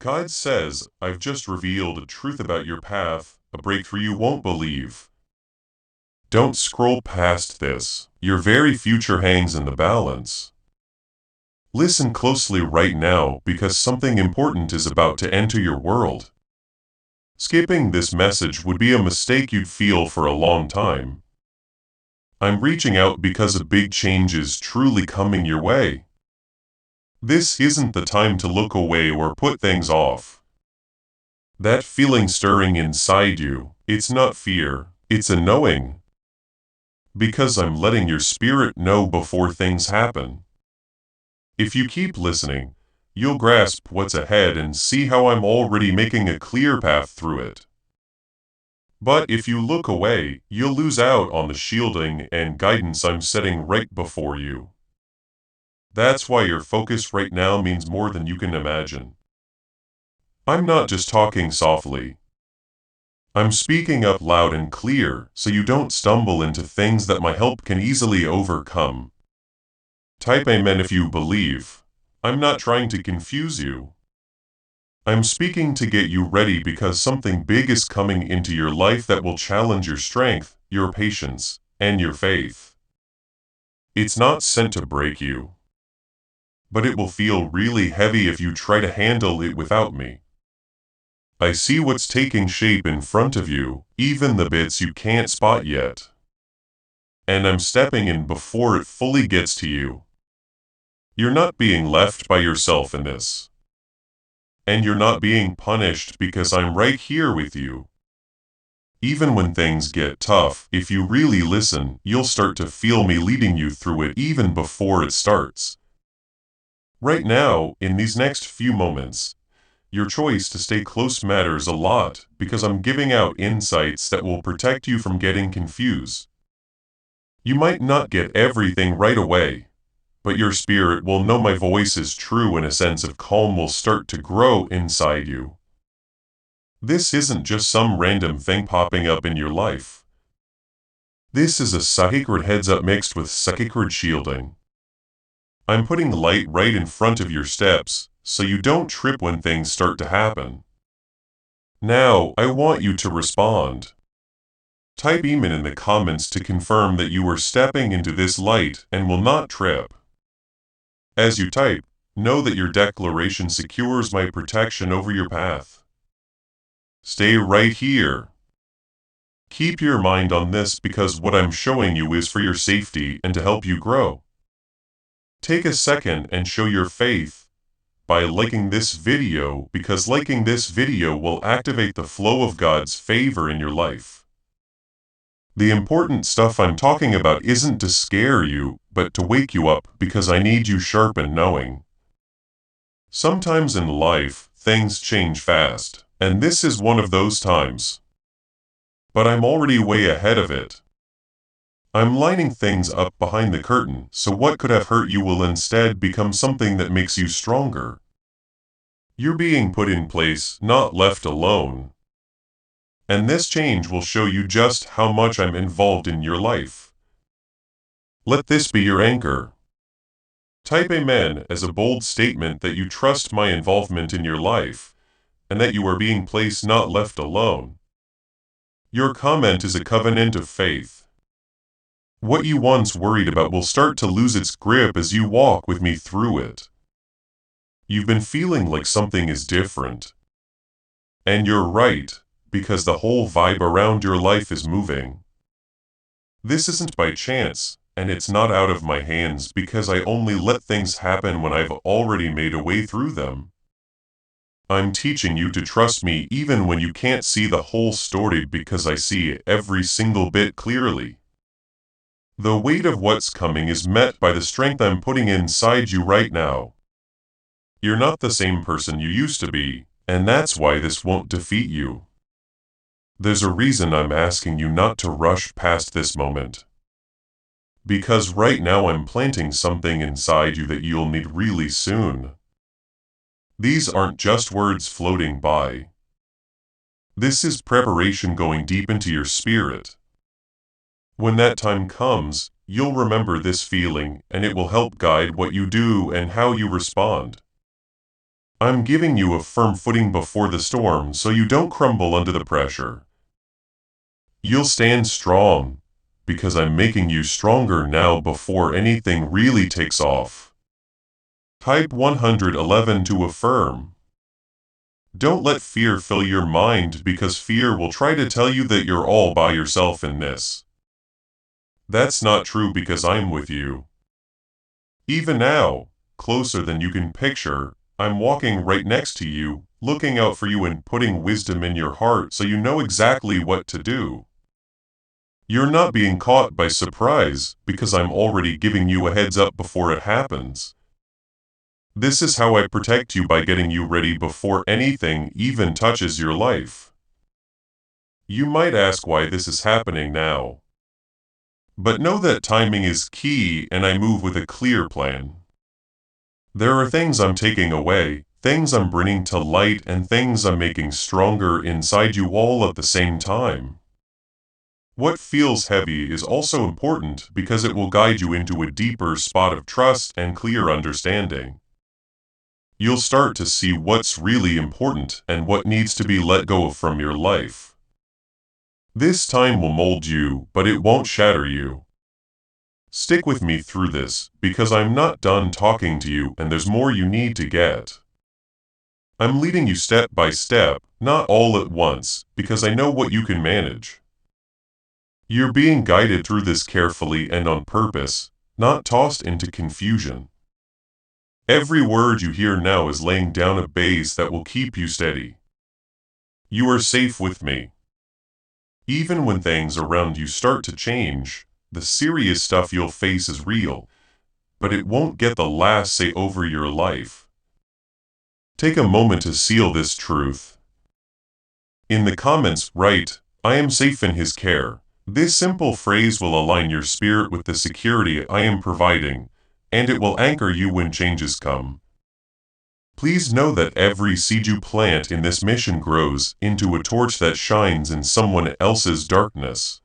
God says, I've just revealed a truth about your path, a breakthrough you won't believe. Don't scroll past this. Your very future hangs in the balance. Listen closely right now because something important is about to enter your world. Skipping this message would be a mistake you'd feel for a long time. I'm reaching out because a big change is truly coming your way. This isn't the time to look away or put things off. That feeling stirring inside you, it's not fear, it's a knowing. Because I'm letting your spirit know before things happen. If you keep listening, you'll grasp what's ahead and see how I'm already making a clear path through it. But if you look away, you'll lose out on the shielding and guidance I'm setting right before you. That's why your focus right now means more than you can imagine. I'm not just talking softly. I'm speaking up loud and clear so you don't stumble into things that my help can easily overcome. Type Amen if you believe. I'm not trying to confuse you. I'm speaking to get you ready because something big is coming into your life that will challenge your strength, your patience, and your faith. It's not sent to break you. But it will feel really heavy if you try to handle it without me. I see what's taking shape in front of you, even the bits you can't spot yet. And I'm stepping in before it fully gets to you. You're not being left by yourself in this. And you're not being punished because I'm right here with you. Even when things get tough, if you really listen, you'll start to feel me leading you through it even before it starts. Right now, in these next few moments, your choice to stay close matters a lot because I'm giving out insights that will protect you from getting confused. You might not get everything right away, but your spirit will know my voice is true and a sense of calm will start to grow inside you. This isn't just some random thing popping up in your life. This is a sacred heads-up mixed with sacred shielding. I'm putting the light right in front of your steps, so you don't trip when things start to happen. Now, I want you to respond. Type Amen in the comments to confirm that you are stepping into this light and will not trip. As you type, know that your declaration secures my protection over your path. Stay right here. Keep your mind on this because what I'm showing you is for your safety and to help you grow. Take a second and show your faith by liking this video because liking this video will activate the flow of God's favor in your life. The important stuff I'm talking about isn't to scare you, but to wake you up because I need you sharp and knowing. Sometimes in life, things change fast, and this is one of those times. But I'm already way ahead of it. I'm lining things up behind the curtain, so what could have hurt you will instead become something that makes you stronger. You're being put in place, not left alone. And this change will show you just how much I'm involved in your life. Let this be your anchor. Type Amen as a bold statement that you trust my involvement in your life, and that you are being placed not left alone. Your comment is a covenant of faith. What you once worried about will start to lose its grip as you walk with me through it. You've been feeling like something is different. And you're right, because the whole vibe around your life is moving. This isn't by chance, and it's not out of my hands because I only let things happen when I've already made a way through them. I'm teaching you to trust me even when you can't see the whole story because I see every single bit clearly. The weight of what's coming is met by the strength I'm putting inside you right now. You're not the same person you used to be, and that's why this won't defeat you. There's a reason I'm asking you not to rush past this moment. Because right now I'm planting something inside you that you'll need really soon. These aren't just words floating by. This is preparation going deep into your spirit. When that time comes, you'll remember this feeling and it will help guide what you do and how you respond. I'm giving you a firm footing before the storm so you don't crumble under the pressure. You'll stand strong, because I'm making you stronger now before anything really takes off. Type 111 to affirm. Don't let fear fill your mind because fear will try to tell you that you're all by yourself in this. That's not true because I'm with you. Even now, closer than you can picture, I'm walking right next to you, looking out for you and putting wisdom in your heart so you know exactly what to do. You're not being caught by surprise because I'm already giving you a heads up before it happens. This is how I protect you by getting you ready before anything even touches your life. You might ask why this is happening now. But know that timing is key and I move with a clear plan. There are things I'm taking away, things I'm bringing to light, and things I'm making stronger inside you all at the same time. What feels heavy is also important because it will guide you into a deeper spot of trust and clear understanding. You'll start to see what's really important and what needs to be let go of from your life. This time will mold you, but it won't shatter you. Stick with me through this, because I'm not done talking to you and there's more you need to get. I'm leading you step by step, not all at once, because I know what you can manage. You're being guided through this carefully and on purpose, not tossed into confusion. Every word you hear now is laying down a base that will keep you steady. You are safe with me. Even when things around you start to change, the serious stuff you'll face is real, but it won't get the last say over your life. Take a moment to seal this truth. In the comments, write, "I am safe in His care." This simple phrase will align your spirit with the security I am providing, and it will anchor you when changes come. Please know that every seed you plant in this mission grows into a torch that shines in someone else's darkness.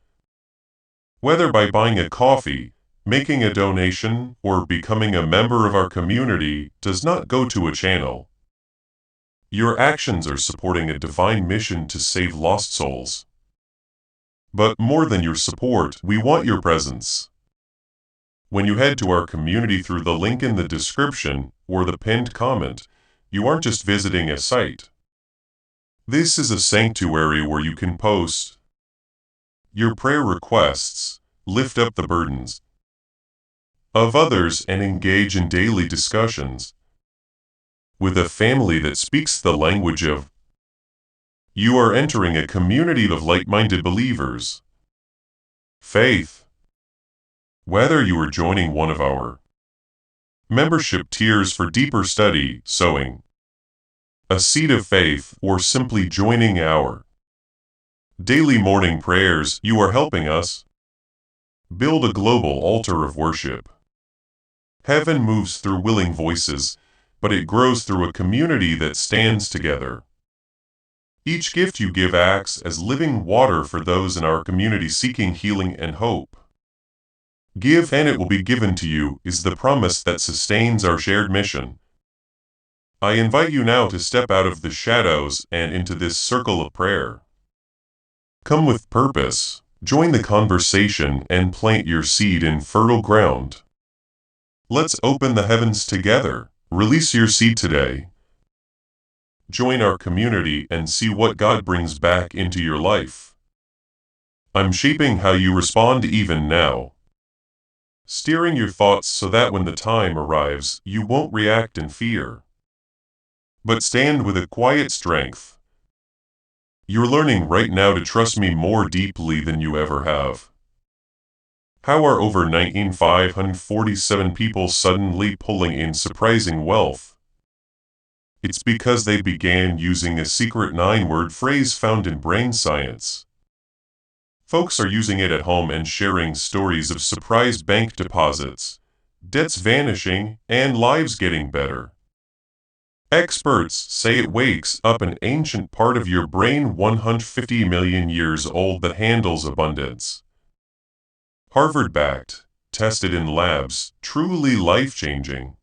Whether by buying a coffee, making a donation, or becoming a member of our community does not go to a channel. Your actions are supporting a divine mission to save lost souls. But more than your support, we want your presence. When you head to our community through the link in the description or the pinned comment, you aren't just visiting a site. This is a sanctuary where you can post your prayer requests, lift up the burdens of others, and engage in daily discussions with a family that speaks the language of. You are entering a community of like-minded believers. Faith. Whether you are joining one of our membership tiers for deeper study, sowing a seed of faith, or simply joining our daily morning prayers, you are helping us build a global altar of worship. Heaven moves through willing voices, but it grows through a community that stands together. Each gift you give acts as living water for those in our community seeking healing and hope. Give and it will be given to you is the promise that sustains our shared mission. I invite you now to step out of the shadows and into this circle of prayer. Come with purpose, join the conversation, and plant your seed in fertile ground. Let's open the heavens together. Release your seed today. Join our community and see what God brings back into your life. I'm shaping how you respond even now. Steering your thoughts so that when the time arrives, you won't react in fear, but stand with a quiet strength. You're learning right now to trust me more deeply than you ever have. How are over 19,547 people suddenly pulling in surprising wealth? It's because they began using a secret 9-word phrase found in brain science. Folks are using it at home and sharing stories of surprise bank deposits, debts vanishing, and lives getting better. Experts say it wakes up an ancient part of your brain 150 million years old that handles abundance. Harvard-backed, tested in labs, truly life-changing.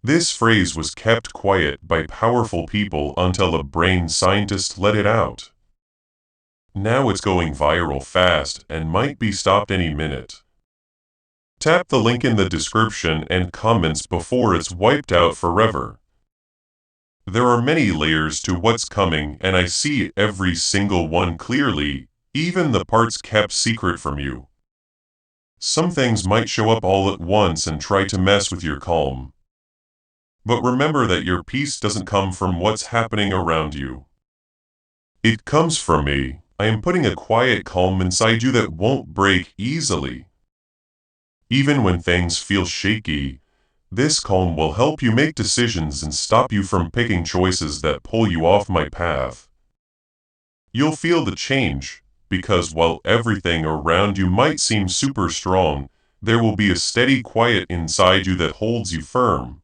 This phrase was kept quiet by powerful people until a brain scientist let it out. Now it's going viral fast and might be stopped any minute. Tap the link in the description and comments before it's wiped out forever. There are many layers to what's coming, and I see every single one clearly, even the parts kept secret from you. Some things might show up all at once and try to mess with your calm. But remember that your peace doesn't come from what's happening around you. It comes from me. I am putting a quiet calm inside you that won't break easily. Even when things feel shaky, this calm will help you make decisions and stop you from picking choices that pull you off my path. You'll feel the change, because while everything around you might seem super strong, there will be a steady quiet inside you that holds you firm.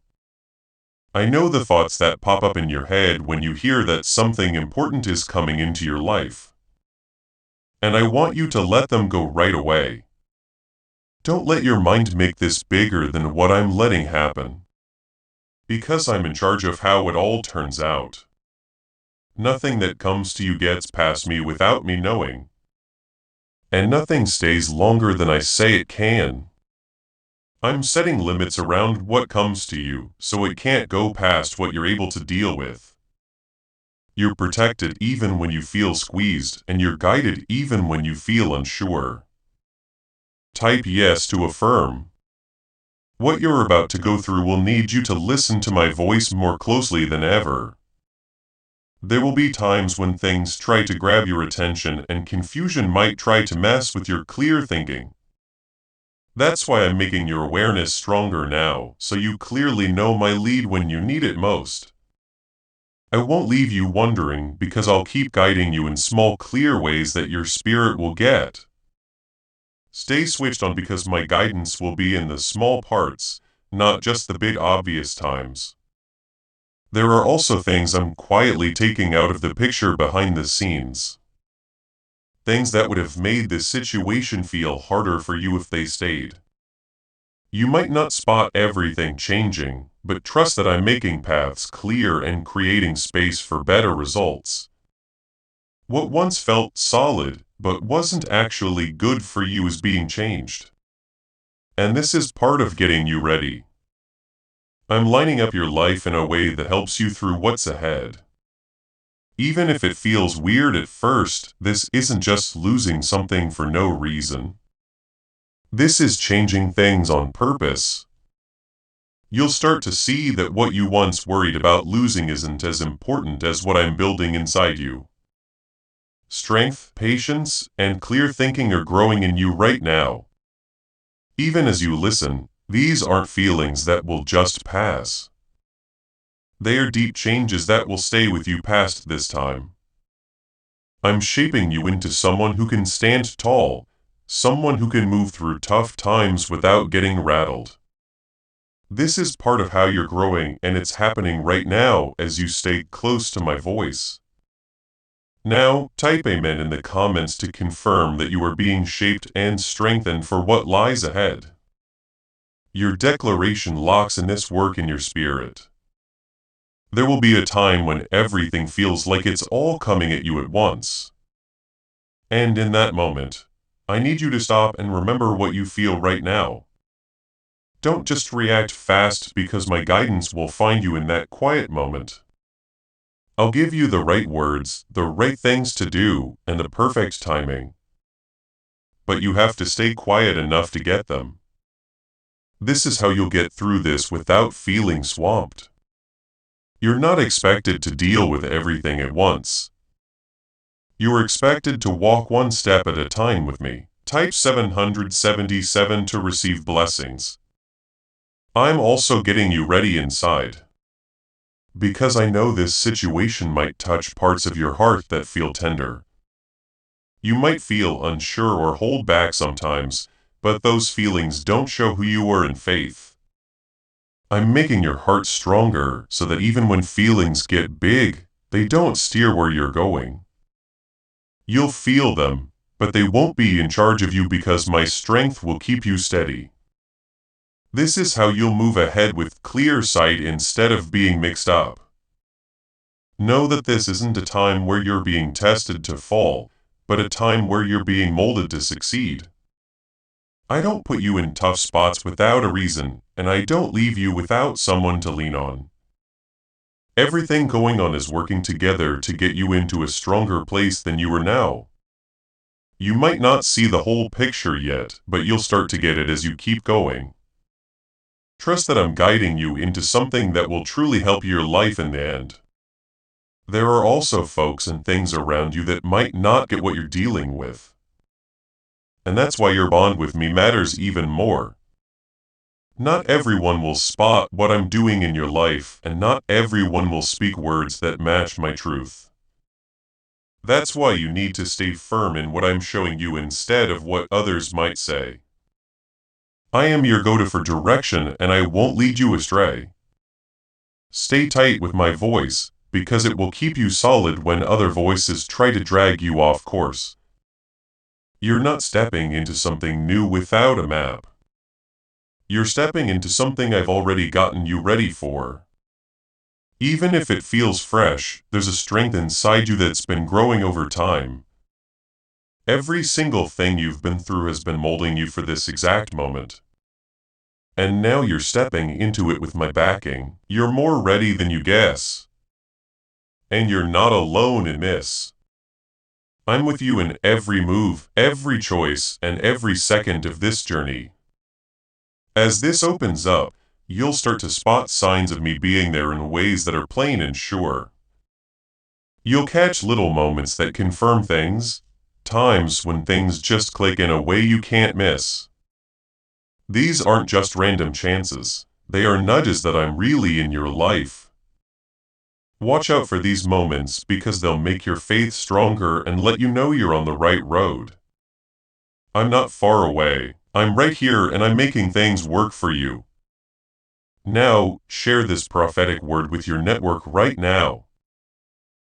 I know the thoughts that pop up in your head when you hear that something important is coming into your life. And I want you to let them go right away. Don't let your mind make this bigger than what I'm letting happen. Because I'm in charge of how it all turns out. Nothing that comes to you gets past me without me knowing. And nothing stays longer than I say it can. I'm setting limits around what comes to you, so it can't go past what you're able to deal with. You're protected even when you feel squeezed, and you're guided even when you feel unsure. Type yes to affirm. What you're about to go through will need you to listen to my voice more closely than ever. There will be times when things try to grab your attention and confusion might try to mess with your clear thinking. That's why I'm making your awareness stronger now, so you clearly know my lead when you need it most. I won't leave you wondering because I'll keep guiding you in small clear ways that your spirit will get. Stay switched on because my guidance will be in the small parts, not just the big obvious times. There are also things I'm quietly taking out of the picture behind the scenes. Things that would have made this situation feel harder for you if they stayed. You might not spot everything changing, but trust that I'm making paths clear and creating space for better results. What once felt solid, but wasn't actually good for you is being changed. And this is part of getting you ready. I'm lining up your life in a way that helps you through what's ahead. Even if it feels weird at first, this isn't just losing something for no reason. This is changing things on purpose. You'll start to see that what you once worried about losing isn't as important as what I'm building inside you. Strength, patience, and clear thinking are growing in you right now. Even as you listen, these aren't feelings that will just pass. They are deep changes that will stay with you past this time. I'm shaping you into someone who can stand tall, someone who can move through tough times without getting rattled. This is part of how you're growing, and it's happening right now as you stay close to my voice. Now, type amen in the comments to confirm that you are being shaped and strengthened for what lies ahead. Your declaration locks in this work in your spirit. There will be a time when everything feels like it's all coming at you at once. And in that moment, I need you to stop and remember what you feel right now. Don't just react fast because my guidance will find you in that quiet moment. I'll give you the right words, the right things to do, and the perfect timing. But you have to stay quiet enough to get them. This is how you'll get through this without feeling swamped. You're not expected to deal with everything at once. You are expected to walk one step at a time with me. Type 777 to receive blessings. I'm also getting you ready inside. Because I know this situation might touch parts of your heart that feel tender. You might feel unsure or hold back sometimes, but those feelings don't show who you are in faith. I'm making your heart stronger so that even when feelings get big, they don't steer where you're going. You'll feel them, but they won't be in charge of you because my strength will keep you steady. This is how you'll move ahead with clear sight instead of being mixed up. Know that this isn't a time where you're being tested to fall, but a time where you're being molded to succeed. I don't put you in tough spots without a reason, and I don't leave you without someone to lean on. Everything going on is working together to get you into a stronger place than you are now. You might not see the whole picture yet, but you'll start to get it as you keep going. Trust that I'm guiding you into something that will truly help your life in the end. There are also folks and things around you that might not get what you're dealing with. And that's why your bond with me matters even more. Not everyone will spot what I'm doing in your life, and not everyone will speak words that match my truth. That's why you need to stay firm in what I'm showing you instead of what others might say. I am your go-to for direction, and I won't lead you astray. Stay tight with my voice, because it will keep you solid when other voices try to drag you off course. You're not stepping into something new without a map. You're stepping into something I've already gotten you ready for. Even if it feels fresh, there's a strength inside you that's been growing over time. Every single thing you've been through has been molding you for this exact moment. And now you're stepping into it with my backing. You're more ready than you guess. And you're not alone in this. I'm with you in every move, every choice, and every second of this journey. As this opens up, you'll start to spot signs of me being there in ways that are plain and sure. You'll catch little moments that confirm things, times when things just click in a way you can't miss. These aren't just random chances, they are nudges that I'm really in your life. Watch out for these moments because they'll make your faith stronger and let you know you're on the right road. I'm not far away, I'm right here and I'm making things work for you. Now, share this prophetic word with your network right now.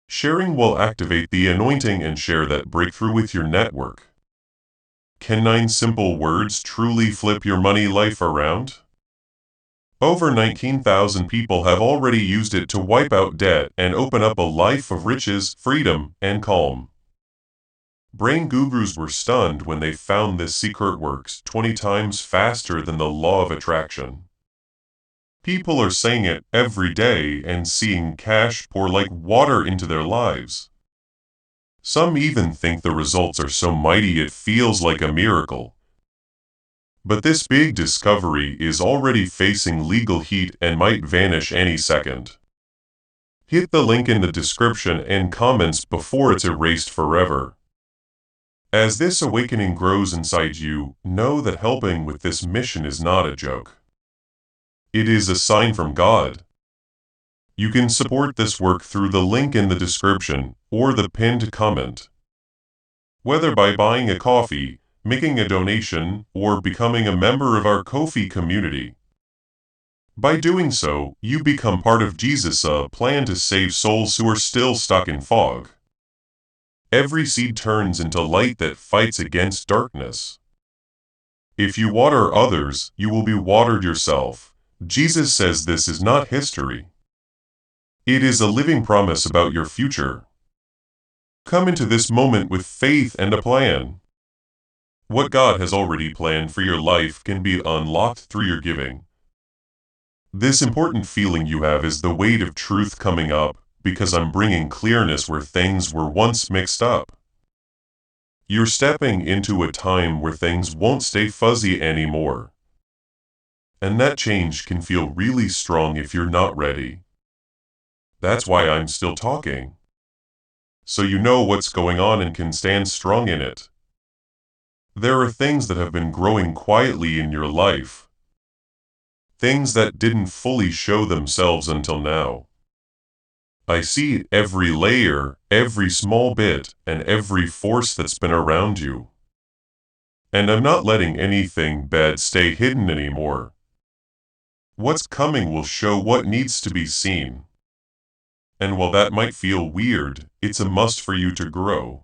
Sharing will activate the anointing and share that breakthrough with your network. Can 9 simple words truly flip your money life around? Over 19,000 people have already used it to wipe out debt and open up a life of riches, freedom, and calm. Brain gurus were stunned when they found this secret works 20 times faster than the law of attraction. People are saying it every day and seeing cash pour like water into their lives. Some even think the results are so mighty it feels like a miracle. But this big discovery is already facing legal heat and might vanish any second. Hit the link in the description and comments before it's erased forever. As this awakening grows inside you, know that helping with this mission is not a joke. It is a sign from God. You can support this work through the link in the description or the pinned comment. Whether by buying a coffee, making a donation, or becoming a member of our Ko-fi community. By doing so, you become part of Jesus' plan to save souls who are still stuck in fog. Every seed turns into light that fights against darkness. If you water others, you will be watered yourself. Jesus says this is not history. It is a living promise about your future. Come into this moment with faith and a plan. What God has already planned for your life can be unlocked through your giving. This important feeling you have is the weight of truth coming up, because I'm bringing clearness where things were once mixed up. You're stepping into a time where things won't stay fuzzy anymore. And that change can feel really strong if you're not ready. That's why I'm still talking. So you know what's going on and can stand strong in it. There are things that have been growing quietly in your life. Things that didn't fully show themselves until now. I see every layer, every small bit, and every force that's been around you. And I'm not letting anything bad stay hidden anymore. What's coming will show what needs to be seen. And while that might feel weird, it's a must for you to grow.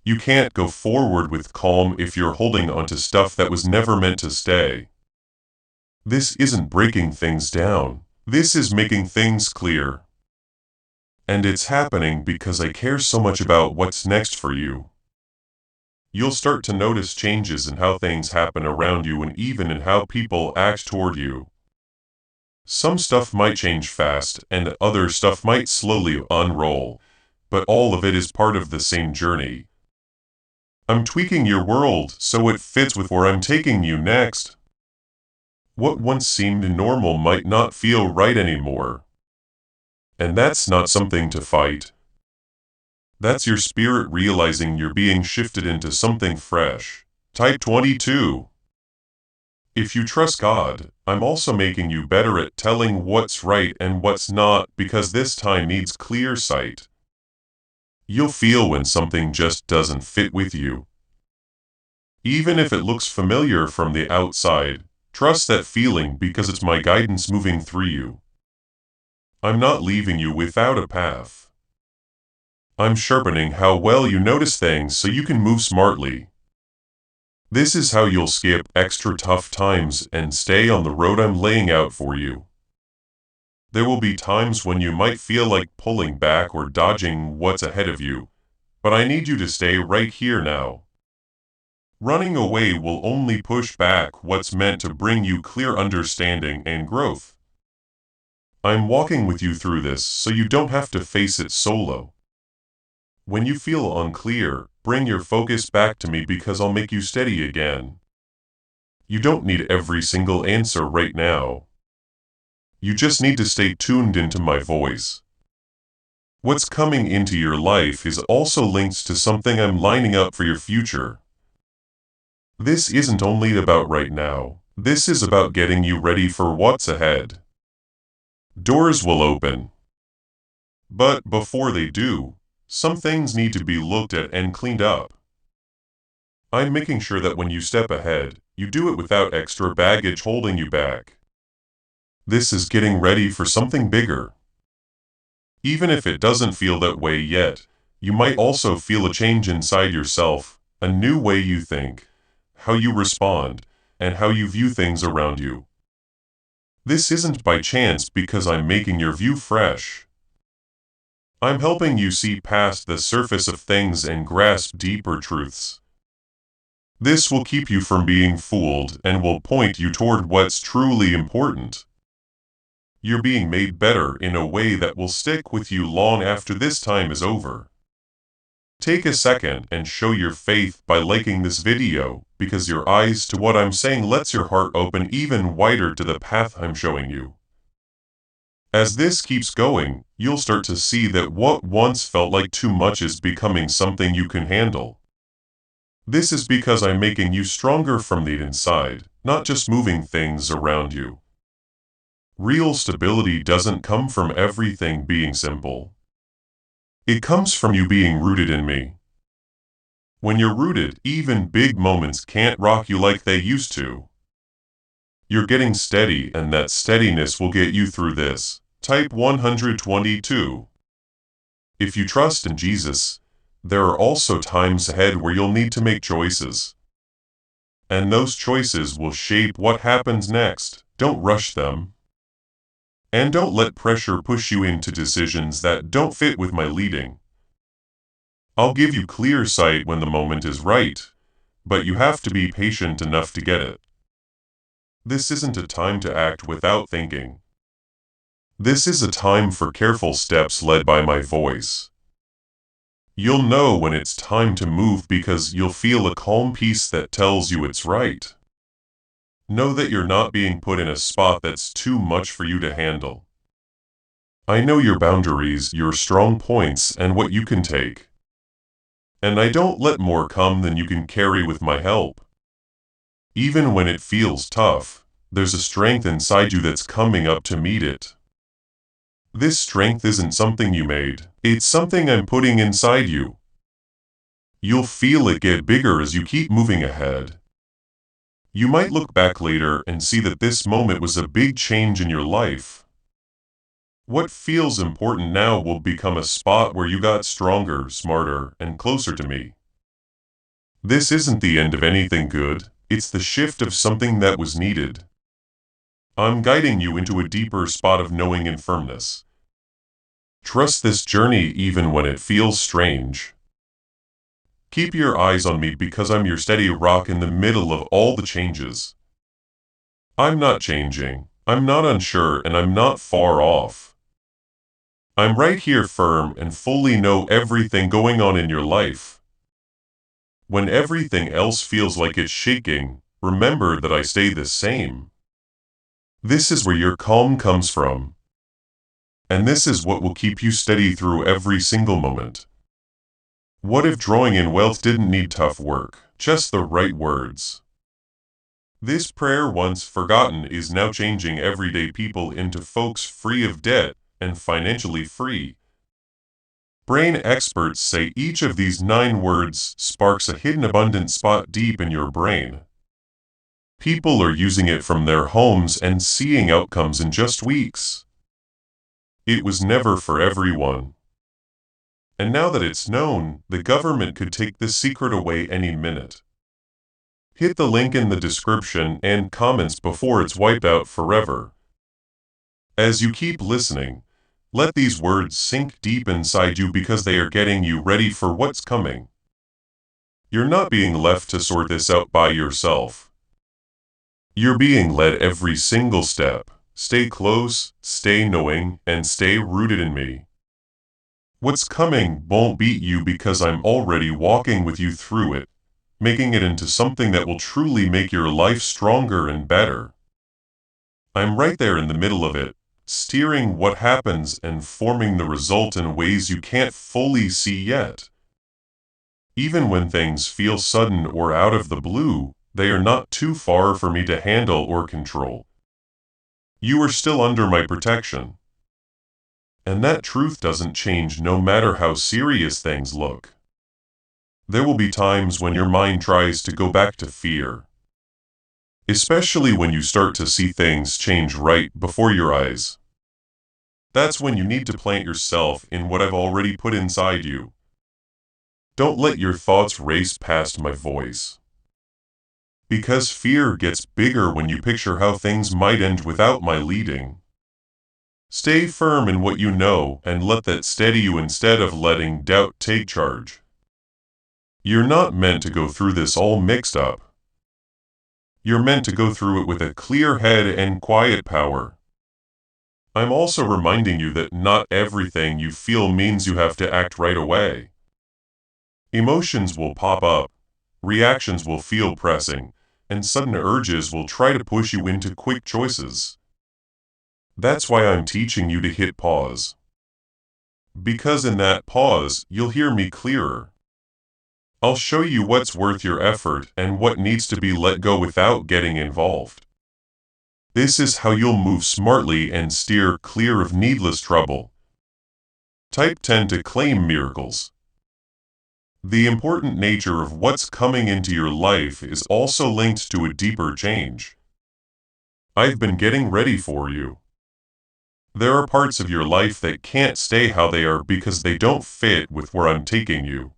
You can't go forward with calm if you're holding onto stuff that was never meant to stay. This isn't breaking things down. This is making things clear. And it's happening because I care so much about what's next for you. You'll start to notice changes in how things happen around you and even in how people act toward you. Some stuff might change fast, and other stuff might slowly unroll, but all of it is part of the same journey. I'm tweaking your world so it fits with where I'm taking you next. What once seemed normal might not feel right anymore. And that's not something to fight. That's your spirit realizing you're being shifted into something fresh. Type 22. If you trust God, I'm also making you better at telling what's right and what's not because this time needs clear sight. You'll feel when something just doesn't fit with you. Even if it looks familiar from the outside, trust that feeling because it's my guidance moving through you. I'm not leaving you without a path. I'm sharpening how well you notice things so you can move smartly. This is how you'll skip extra tough times and stay on the road I'm laying out for you. There will be times when you might feel like pulling back or dodging what's ahead of you, but I need you to stay right here now. Running away will only push back what's meant to bring you clear understanding and growth. I'm walking with you through this so you don't have to face it solo. When you feel unclear, bring your focus back to me because I'll make you steady again. You don't need every single answer right now. You just need to stay tuned into my voice. What's coming into your life is also linked to something I'm lining up for your future. This isn't only about right now. This is about getting you ready for what's ahead. Doors will open. But before they do, some things need to be looked at and cleaned up. I'm making sure that when you step ahead, you do it without extra baggage holding you back. This is getting ready for something bigger. Even if it doesn't feel that way yet, you might also feel a change inside yourself, a new way you think, how you respond, and how you view things around you. This isn't by chance because I'm making your view fresh. I'm helping you see past the surface of things and grasp deeper truths. This will keep you from being fooled and will point you toward what's truly important. You're being made better in a way that will stick with you long after this time is over. Take a second and show your faith by liking this video, because your eyes to what I'm saying lets your heart open even wider to the path I'm showing you. As this keeps going, you'll start to see that what once felt like too much is becoming something you can handle. This is because I'm making you stronger from the inside, not just moving things around you. Real stability doesn't come from everything being simple. It comes from you being rooted in me. When you're rooted, even big moments can't rock you like they used to. You're getting steady, and that steadiness will get you through this. Type 122. If you trust in Jesus, there are also times ahead where you'll need to make choices. And those choices will shape what happens next. Don't rush them. And don't let pressure push you into decisions that don't fit with my leading. I'll give you clear sight when the moment is right, but you have to be patient enough to get it. This isn't a time to act without thinking. This is a time for careful steps led by my voice. You'll know when it's time to move because you'll feel a calm peace that tells you it's right. Know that you're not being put in a spot that's too much for you to handle. I know your boundaries, your strong points, and what you can take. And I don't let more come than you can carry with my help. Even when it feels tough, there's a strength inside you that's coming up to meet it. This strength isn't something you made, it's something I'm putting inside you. You'll feel it get bigger as you keep moving ahead. You might look back later and see that this moment was a big change in your life. What feels important now will become a spot where you got stronger, smarter, and closer to me. This isn't the end of anything good, it's the shift of something that was needed. I'm guiding you into a deeper spot of knowing and firmness. Trust this journey even when it feels strange. Keep your eyes on me because I'm your steady rock in the middle of all the changes. I'm not changing, I'm not unsure, and I'm not far off. I'm right here firm and fully know everything going on in your life. When everything else feels like it's shaking, remember that I stay the same. This is where your calm comes from. And this is what will keep you steady through every single moment. What if drawing in wealth didn't need tough work, just the right words? This prayer, once forgotten, is now changing everyday people into folks free of debt and financially free. Brain experts say each of these 9 words sparks a hidden abundant spot deep in your brain. People are using it from their homes and seeing outcomes in just weeks. It was never for everyone. And now that it's known, the government could take this secret away any minute. Hit the link in the description and comments before it's wiped out forever. As you keep listening, let these words sink deep inside you because they are getting you ready for what's coming. You're not being left to sort this out by yourself. You're being led every single step. Stay close, stay knowing, and stay rooted in me. What's coming won't beat you because I'm already walking with you through it, making it into something that will truly make your life stronger and better. I'm right there in the middle of it, steering what happens and forming the result in ways you can't fully see yet. Even when things feel sudden or out of the blue, they are not too far for me to handle or control. You are still under my protection. And that truth doesn't change no matter how serious things look. There will be times when your mind tries to go back to fear. Especially when you start to see things change right before your eyes. That's when you need to plant yourself in what I've already put inside you. Don't let your thoughts race past my voice. Because fear gets bigger when you picture how things might end without my leading. Stay firm in what you know and let that steady you instead of letting doubt take charge. You're not meant to go through this all mixed up. You're meant to go through it with a clear head and quiet power. I'm also reminding you that not everything you feel means you have to act right away. Emotions will pop up, reactions will feel pressing, and sudden urges will try to push you into quick choices. That's why I'm teaching you to hit pause. Because in that pause, you'll hear me clearer. I'll show you what's worth your effort and what needs to be let go without getting involved. This is how you'll move smartly and steer clear of needless trouble. Type 10 to claim miracles. The important nature of what's coming into your life is also linked to a deeper change. I've been getting ready for you. There are parts of your life that can't stay how they are because they don't fit with where I'm taking you.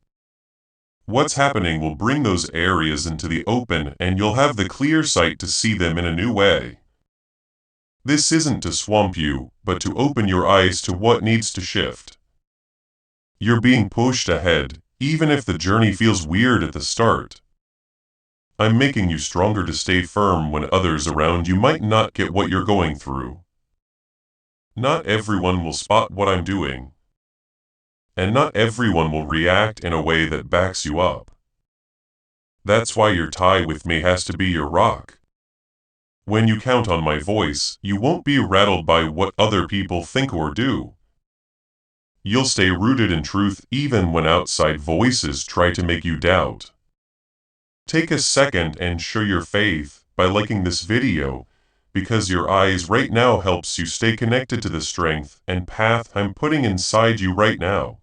What's happening will bring those areas into the open and you'll have the clear sight to see them in a new way. This isn't to swamp you, but to open your eyes to what needs to shift. You're being pushed ahead, even if the journey feels weird at the start. I'm making you stronger to stay firm when others around you might not get what you're going through. Not everyone will spot what I'm doing. And not everyone will react in a way that backs you up. That's why your tie with me has to be your rock. When you count on my voice, you won't be rattled by what other people think or do. You'll stay rooted in truth even when outside voices try to make you doubt. Take a second and show your faith by liking this video, because your eyes right now helps you stay connected to the strength and path I'm putting inside you right now.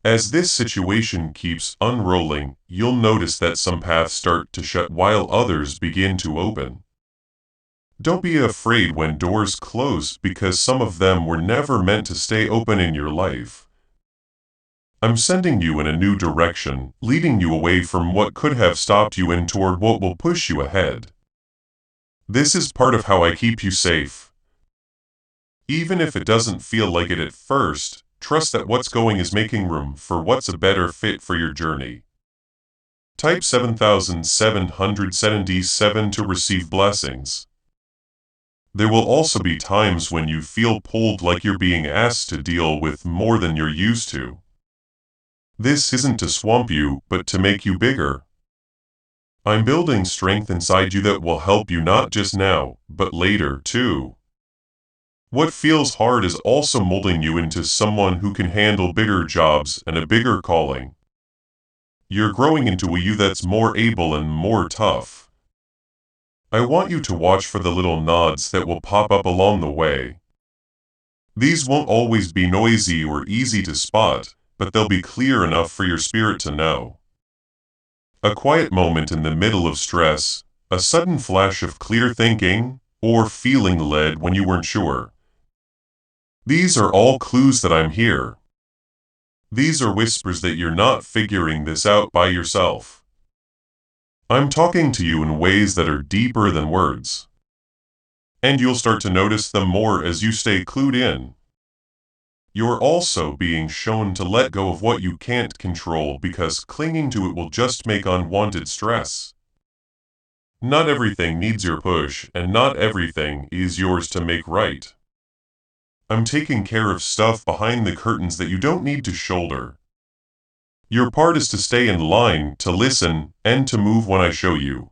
As this situation keeps unrolling, you'll notice that some paths start to shut while others begin to open. Don't be afraid when doors close because some of them were never meant to stay open in your life. I'm sending you in a new direction, leading you away from what could have stopped you and toward what will push you ahead. This is part of how I keep you safe. Even if it doesn't feel like it at first, trust that what's going is making room for what's a better fit for your journey. Type 7777 to receive blessings. There will also be times when you feel pulled like you're being asked to deal with more than you're used to. This isn't to swamp you, but to make you bigger. I'm building strength inside you that will help you not just now, but later, too. What feels hard is also molding you into someone who can handle bigger jobs and a bigger calling. You're growing into a you that's more able and more tough. I want you to watch for the little nods that will pop up along the way. These won't always be noisy or easy to spot, but they'll be clear enough for your spirit to know. A quiet moment in the middle of stress, a sudden flash of clear thinking, or feeling led when you weren't sure. These are all clues that I'm here. These are whispers that you're not figuring this out by yourself. I'm talking to you in ways that are deeper than words. And you'll start to notice them more as you stay clued in. You're also being shown to let go of what you can't control because clinging to it will just make unwanted stress. Not everything needs your push, and not everything is yours to make right. I'm taking care of stuff behind the curtains that you don't need to shoulder. Your part is to stay in line, to listen, and to move when I show you.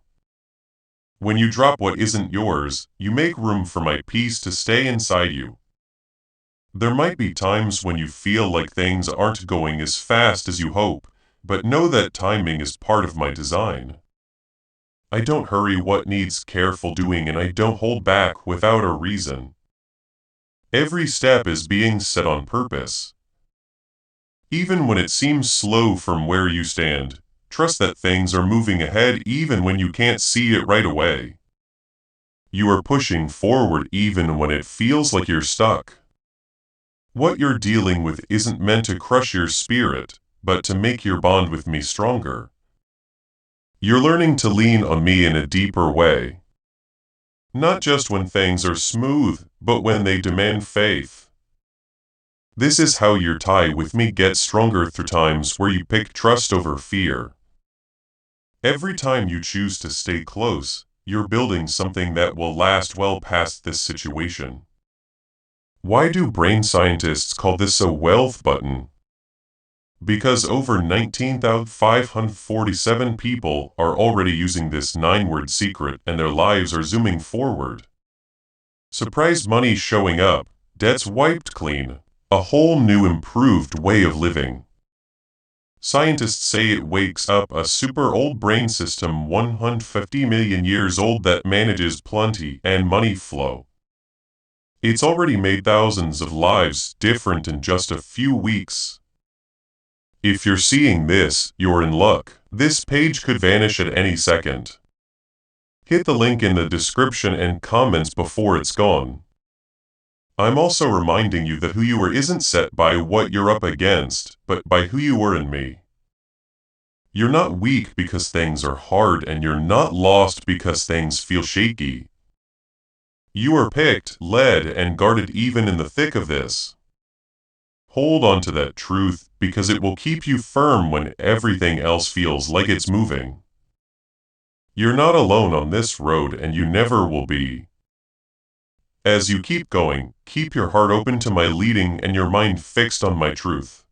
When you drop what isn't yours, you make room for my peace to stay inside you. There might be times when you feel like things aren't going as fast as you hope, but know that timing is part of my design. I don't hurry what needs careful doing, and I don't hold back without a reason. Every step is being set on purpose. Even when it seems slow from where you stand, trust that things are moving ahead even when you can't see it right away. You are pushing forward even when it feels like you're stuck. What you're dealing with isn't meant to crush your spirit, but to make your bond with me stronger. You're learning to lean on me in a deeper way. Not just when things are smooth, but when they demand faith. This is how your tie with me gets stronger through times where you pick trust over fear. Every time you choose to stay close, you're building something that will last well past this situation. Why do brain scientists call this a wealth button? Because over 19,547 people are already using this 9-word secret and their lives are zooming forward. Surprise money showing up, debts wiped clean, a whole new improved way of living. Scientists say it wakes up a super old brain system 150 million years old that manages plenty and money flow. It's already made thousands of lives different in just a few weeks. If you're seeing this, you're in luck. This page could vanish at any second. Hit the link in the description and comments before it's gone. I'm also reminding you that who you are isn't set by what you're up against, but by who you were in me. You're not weak because things are hard, and you're not lost because things feel shaky. You are picked, led, and guarded even in the thick of this. Hold on to that truth because it will keep you firm when everything else feels like it's moving. You're not alone on this road, and you never will be. As you keep going, keep your heart open to my leading and your mind fixed on my truth.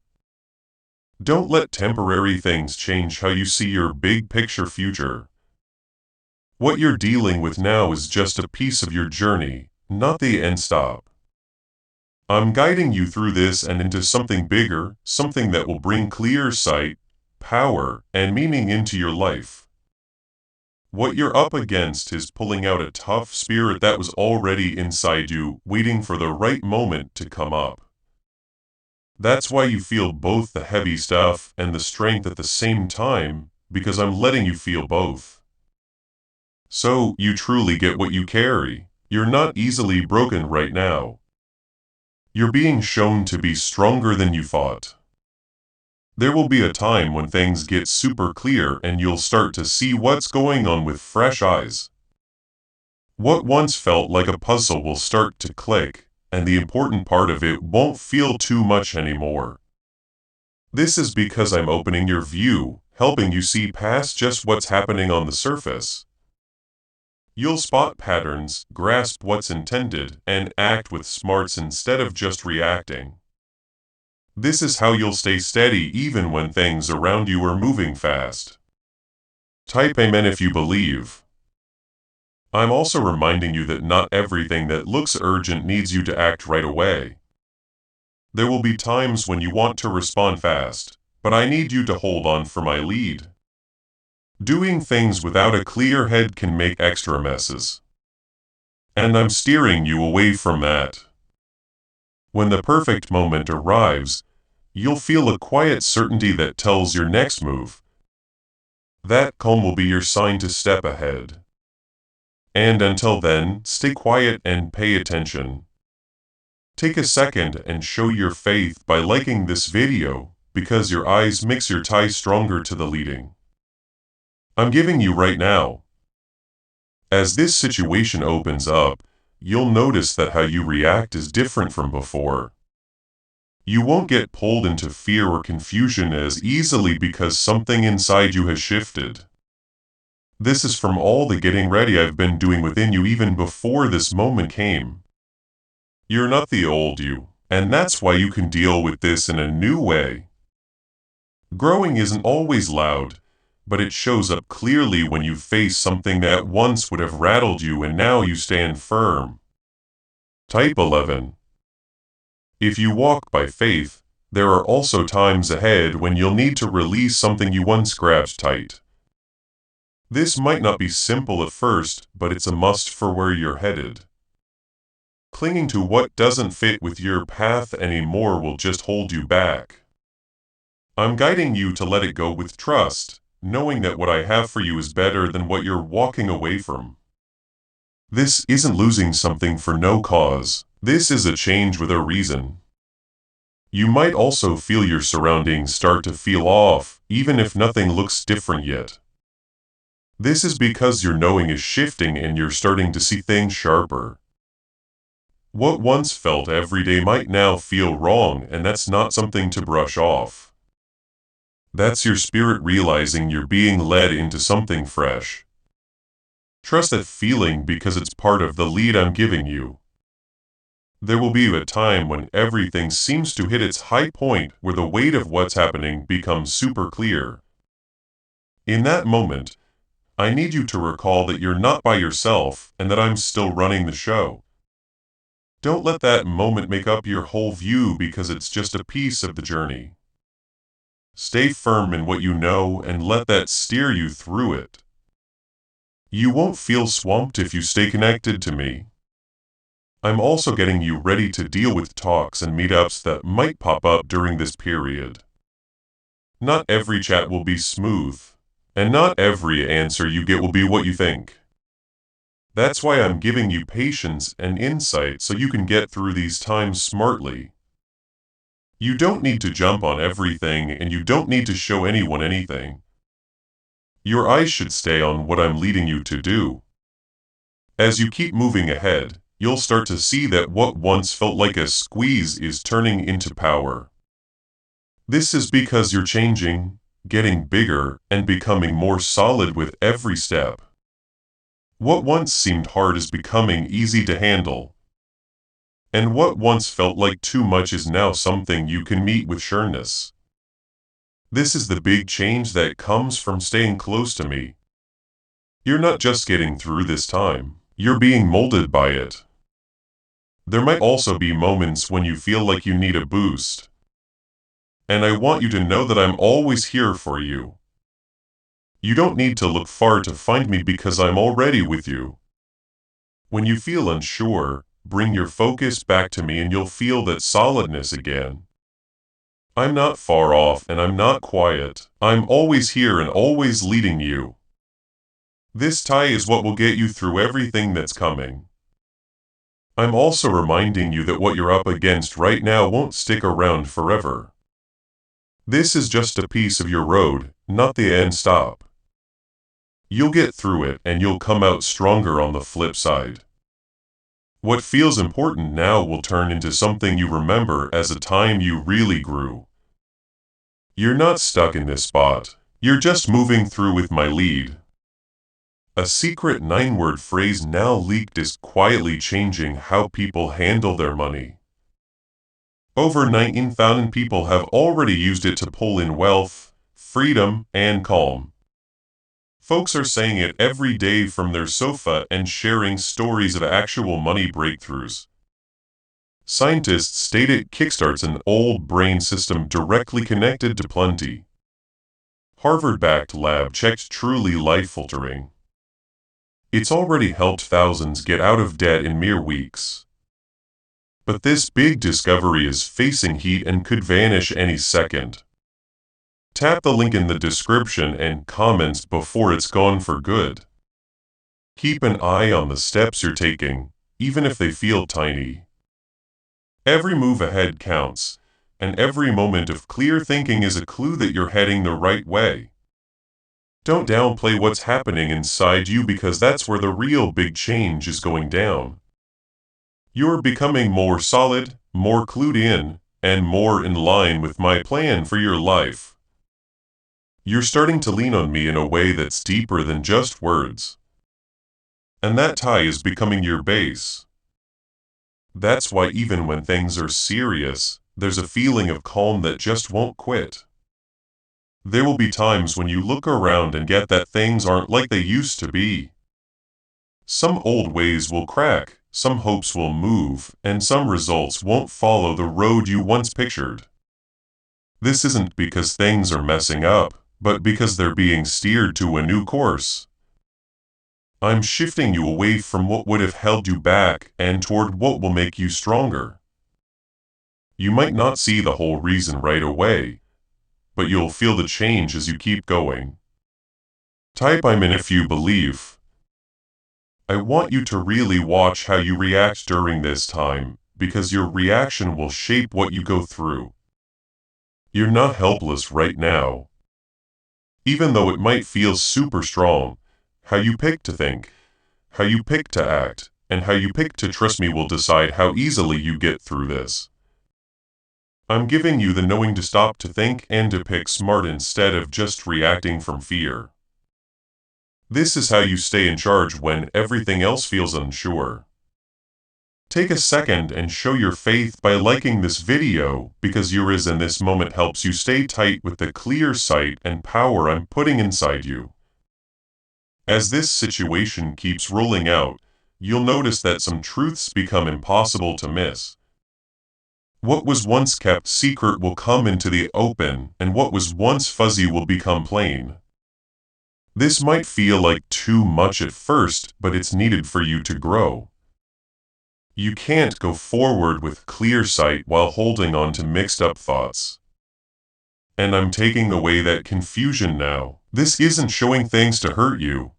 Don't let temporary things change how you see your big picture future. What you're dealing with now is just a piece of your journey, not the end stop. I'm guiding you through this and into something bigger, something that will bring clear sight, power, and meaning into your life. What you're up against is pulling out a tough spirit that was already inside you, waiting for the right moment to come up. That's why you feel both the heavy stuff and the strength at the same time, because I'm letting you feel both. So you truly get what you carry. You're not easily broken right now. You're being shown to be stronger than you thought. There will be a time when things get super clear and you'll start to see what's going on with fresh eyes. What once felt like a puzzle will start to click, and the important part of it won't feel too much anymore. This is because I'm opening your view, helping you see past just what's happening on the surface. You'll spot patterns, grasp what's intended, and act with smarts instead of just reacting. This is how you'll stay steady even when things around you are moving fast. Type Amen if you believe. I'm also reminding you that not everything that looks urgent needs you to act right away. There will be times when you want to respond fast, but I need you to hold on for my lead. Doing things without a clear head can make extra messes. And I'm steering you away from that. When the perfect moment arrives, you'll feel a quiet certainty that tells your next move. That calm will be your sign to step ahead. And until then, stay quiet and pay attention. Take a second and show your faith by liking this video, because your eyes makes your tie stronger to the leading I'm giving you right now. As this situation opens up, you'll notice that how you react is different from before. You won't get pulled into fear or confusion as easily because something inside you has shifted. This is from all the getting ready I've been doing within you even before this moment came. You're not the old you, and that's why you can deal with this in a new way. Growing isn't always loud, but it shows up clearly when you face something that once would have rattled you and now you stand firm. Type 11. If you walk by faith, there are also times ahead when you'll need to release something you once grabbed tight. This might not be simple at first, but it's a must for where you're headed. Clinging to what doesn't fit with your path anymore will just hold you back. I'm guiding you to let it go with trust, knowing that what I have for you is better than what you're walking away from. This isn't losing something for no cause. This is a change with a reason. You might also feel your surroundings start to feel off, even if nothing looks different yet. This is because your knowing is shifting and you're starting to see things sharper. What once felt every day might now feel wrong, and that's not something to brush off. That's your spirit realizing you're being led into something fresh. Trust that feeling because it's part of the lead I'm giving you. There will be a time when everything seems to hit its high point where the weight of what's happening becomes super clear. In that moment, I need you to recall that you're not by yourself and that I'm still running the show. Don't let that moment make up your whole view because it's just a piece of the journey. Stay firm in what you know and let that steer you through it. You won't feel swamped if you stay connected to me. I'm also getting you ready to deal with talks and meetups that might pop up during this period. Not every chat will be smooth, and not every answer you get will be what you think. That's why I'm giving you patience and insight so you can get through these times smartly. You don't need to jump on everything and you don't need to show anyone anything. Your eyes should stay on what I'm leading you to do. As you keep moving ahead, you'll start to see that what once felt like a squeeze is turning into power. This is because you're changing, getting bigger, and becoming more solid with every step. What once seemed hard is becoming easy to handle. And what once felt like too much is now something you can meet with sureness. This is the big change that comes from staying close to me. You're not just getting through this time, you're being molded by it. There might also be moments when you feel like you need a boost. And I want you to know that I'm always here for you. You don't need to look far to find me because I'm already with you. When you feel unsure, bring your focus back to me and you'll feel that solidness again. I'm not far off and I'm not quiet. I'm always here and always leading you. This tie is what will get you through everything that's coming. I'm also reminding you that what you're up against right now won't stick around forever. This is just a piece of your road, not the end stop. You'll get through it and you'll come out stronger on the flip side. What feels important now will turn into something you remember as a time you really grew. You're not stuck in this spot. You're just moving through with my lead. A secret 9-word phrase now leaked is quietly changing how people handle their money. Over 19,000 people have already used it to pull in wealth, freedom, and calm. Folks are saying it every day from their sofa and sharing stories of actual money breakthroughs. Scientists state it kickstarts an old brain system directly connected to plenty. Harvard-backed lab checked truly life-altering. It's already helped thousands get out of debt in mere weeks. But this big discovery is facing heat and could vanish any second. Tap the link in the description and comments before it's gone for good. Keep an eye on the steps you're taking, even if they feel tiny. Every move ahead counts, and every moment of clear thinking is a clue that you're heading the right way. Don't downplay what's happening inside you because that's where the real big change is going down. You're becoming more solid, more clued in, and more in line with my plan for your life. You're starting to lean on me in a way that's deeper than just words. And that tie is becoming your base. That's why even when things are serious, there's a feeling of calm that just won't quit. There will be times when you look around and get that things aren't like they used to be. Some old ways will crack, some hopes will move, and some results won't follow the road you once pictured. This isn't because things are messing up, but because they're being steered to a new course. I'm shifting you away from what would have held you back and toward what will make you stronger. You might not see the whole reason right away, but you'll feel the change as you keep going. Type I'm in if you believe. I want you to really watch how you react during this time, because your reaction will shape what you go through. You're not helpless right now. Even though it might feel super strong, how you pick to think, how you pick to act, and how you pick to trust me will decide how easily you get through this. I'm giving you the knowing to stop to think and to pick smart instead of just reacting from fear. This is how you stay in charge when everything else feels unsure. Take a second and show your faith by liking this video because yours in this moment helps you stay tight with the clear sight and power I'm putting inside you. As this situation keeps rolling out, you'll notice that some truths become impossible to miss. What was once kept secret will come into the open, and what was once fuzzy will become plain. This might feel like too much at first, but it's needed for you to grow. You can't go forward with clear sight while holding on to mixed up thoughts. And I'm taking away that confusion now. This isn't showing things to hurt you.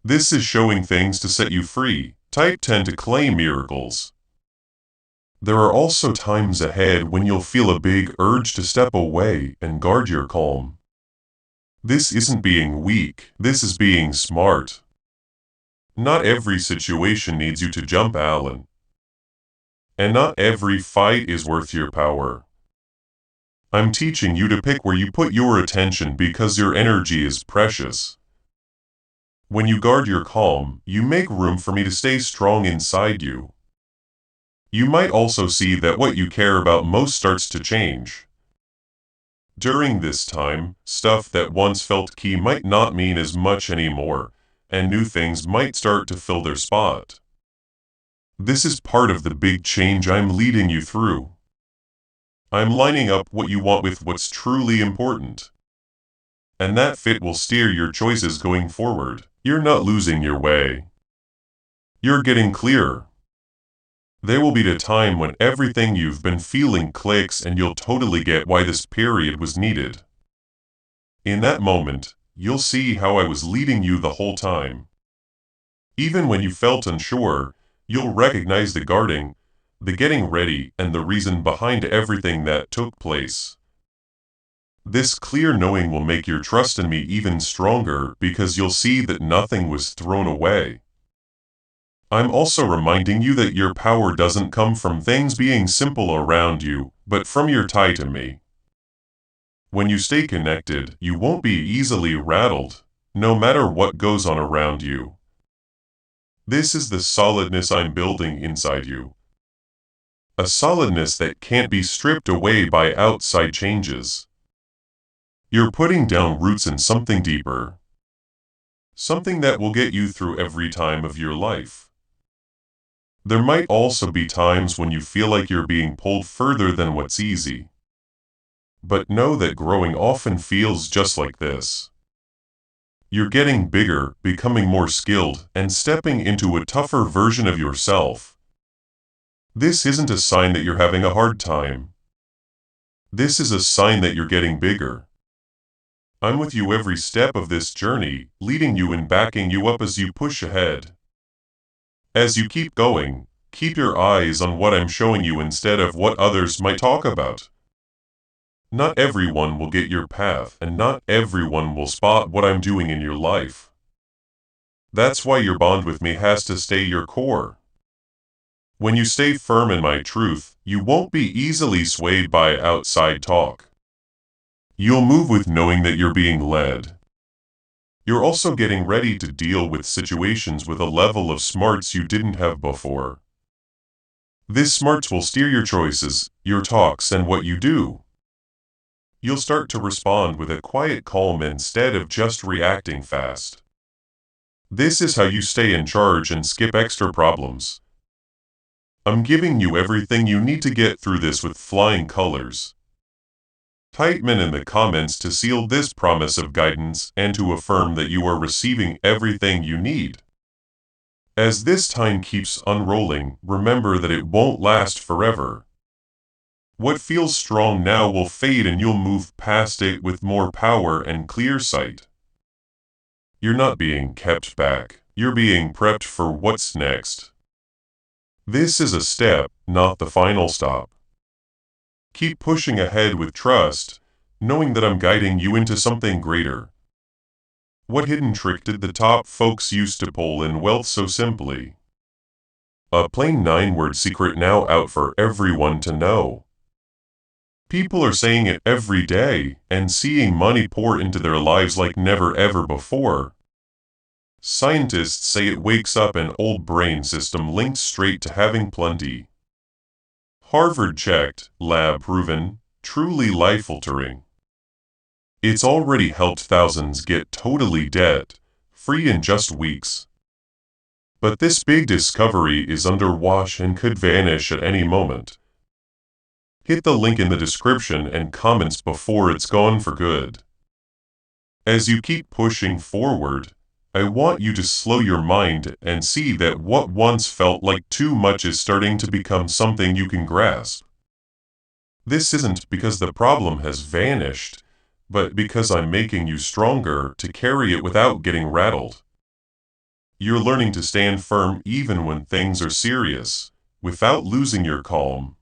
This is showing things to set you free. Type 10 to claim miracles. There are also times ahead when you'll feel a big urge to step away and guard your calm. This isn't being weak, this is being smart. Not every situation needs you to jump, Alan. And not every fight is worth your power. I'm teaching you to pick where you put your attention because your energy is precious. When you guard your calm, you make room for me to stay strong inside you. You might also see that what you care about most starts to change. During this time, stuff that once felt key might not mean as much anymore, and new things might start to fill their spot. This is part of the big change I'm leading you through. I'm lining up what you want with what's truly important. And that fit will steer your choices going forward. You're not losing your way. You're getting clearer. There will be a time when everything you've been feeling clicks and you'll totally get why this period was needed. In that moment, you'll see how I was leading you the whole time. Even when you felt unsure, you'll recognize the guarding, the getting ready, and the reason behind everything that took place. This clear knowing will make your trust in me even stronger because you'll see that nothing was thrown away. I'm also reminding you that your power doesn't come from things being simple around you, but from your tie to me. When you stay connected, you won't be easily rattled, no matter what goes on around you. This is the solidness I'm building inside you. A solidness that can't be stripped away by outside changes. You're putting down roots in something deeper. Something that will get you through every time of your life. There might also be times when you feel like you're being pulled further than what's easy. But know that growing often feels just like this. You're getting bigger, becoming more skilled, and stepping into a tougher version of yourself. This isn't a sign that you're having a hard time. This is a sign that you're getting bigger. I'm with you every step of this journey, leading you and backing you up as you push ahead. As you keep going, keep your eyes on what I'm showing you instead of what others might talk about. Not everyone will get your path, and not everyone will spot what I'm doing in your life. That's why your bond with me has to stay your core. When you stay firm in my truth, you won't be easily swayed by outside talk. You'll move with knowing that you're being led. You're also getting ready to deal with situations with a level of smarts you didn't have before. This smarts will steer your choices, your talks, and what you do. You'll start to respond with a quiet calm instead of just reacting fast. This is how you stay in charge and skip extra problems. I'm giving you everything you need to get through this with flying colors. Type "men" in the comments to seal this promise of guidance and to affirm that you are receiving everything you need. As this time keeps unrolling, remember that it won't last forever. What feels strong now will fade and you'll move past it with more power and clear sight. You're not being kept back, you're being prepped for what's next. This is a step, not the final stop. Keep pushing ahead with trust, knowing that I'm guiding you into something greater. What hidden trick did the top folks use to pull in wealth so simply? A plain 9-word secret now out for everyone to know. People are saying it every day and seeing money pour into their lives like never ever before. Scientists say it wakes up an old brain system linked straight to having plenty. Harvard checked, lab proven, truly life-altering. It's already helped thousands get totally debt-free in just weeks. But this big discovery is under watch and could vanish at any moment. Hit the link in the description and comments before it's gone for good. As you keep pushing forward, I want you to slow your mind and see that what once felt like too much is starting to become something you can grasp. This isn't because the problem has vanished, but because I'm making you stronger to carry it without getting rattled. You're learning to stand firm even when things are serious, without losing your calm.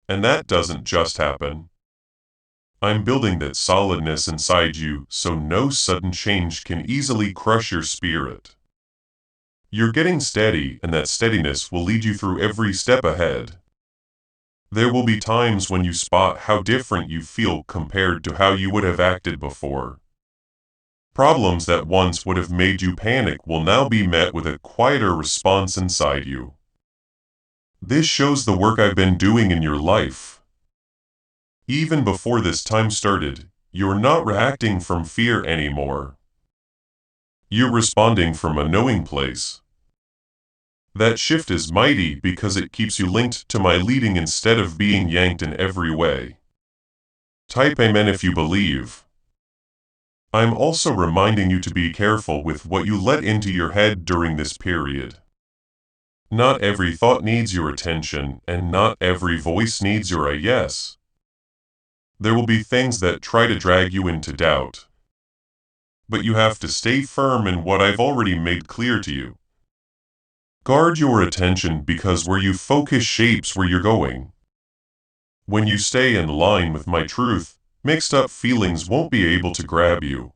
And that doesn't just happen. I'm building that solidness inside you so no sudden change can easily crush your spirit. You're getting steady, and that steadiness will lead you through every step ahead. There will be times when you spot how different you feel compared to how you would have acted before. Problems that once would have made you panic will now be met with a quieter response inside you. This shows the work I've been doing in your life. Even before this time started, you're not reacting from fear anymore. You're responding from a knowing place. That shift is mighty because it keeps you linked to my leading instead of being yanked in every way. Type "Amen" if you believe. I'm also reminding you to be careful with what you let into your head during this period. Not every thought needs your attention, and not every voice needs your yes. There will be things that try to drag you into doubt. But you have to stay firm in what I've already made clear to you. Guard your attention because where you focus shapes where you're going. When you stay in line with my truth, Mixed up feelings won't be able to grab you.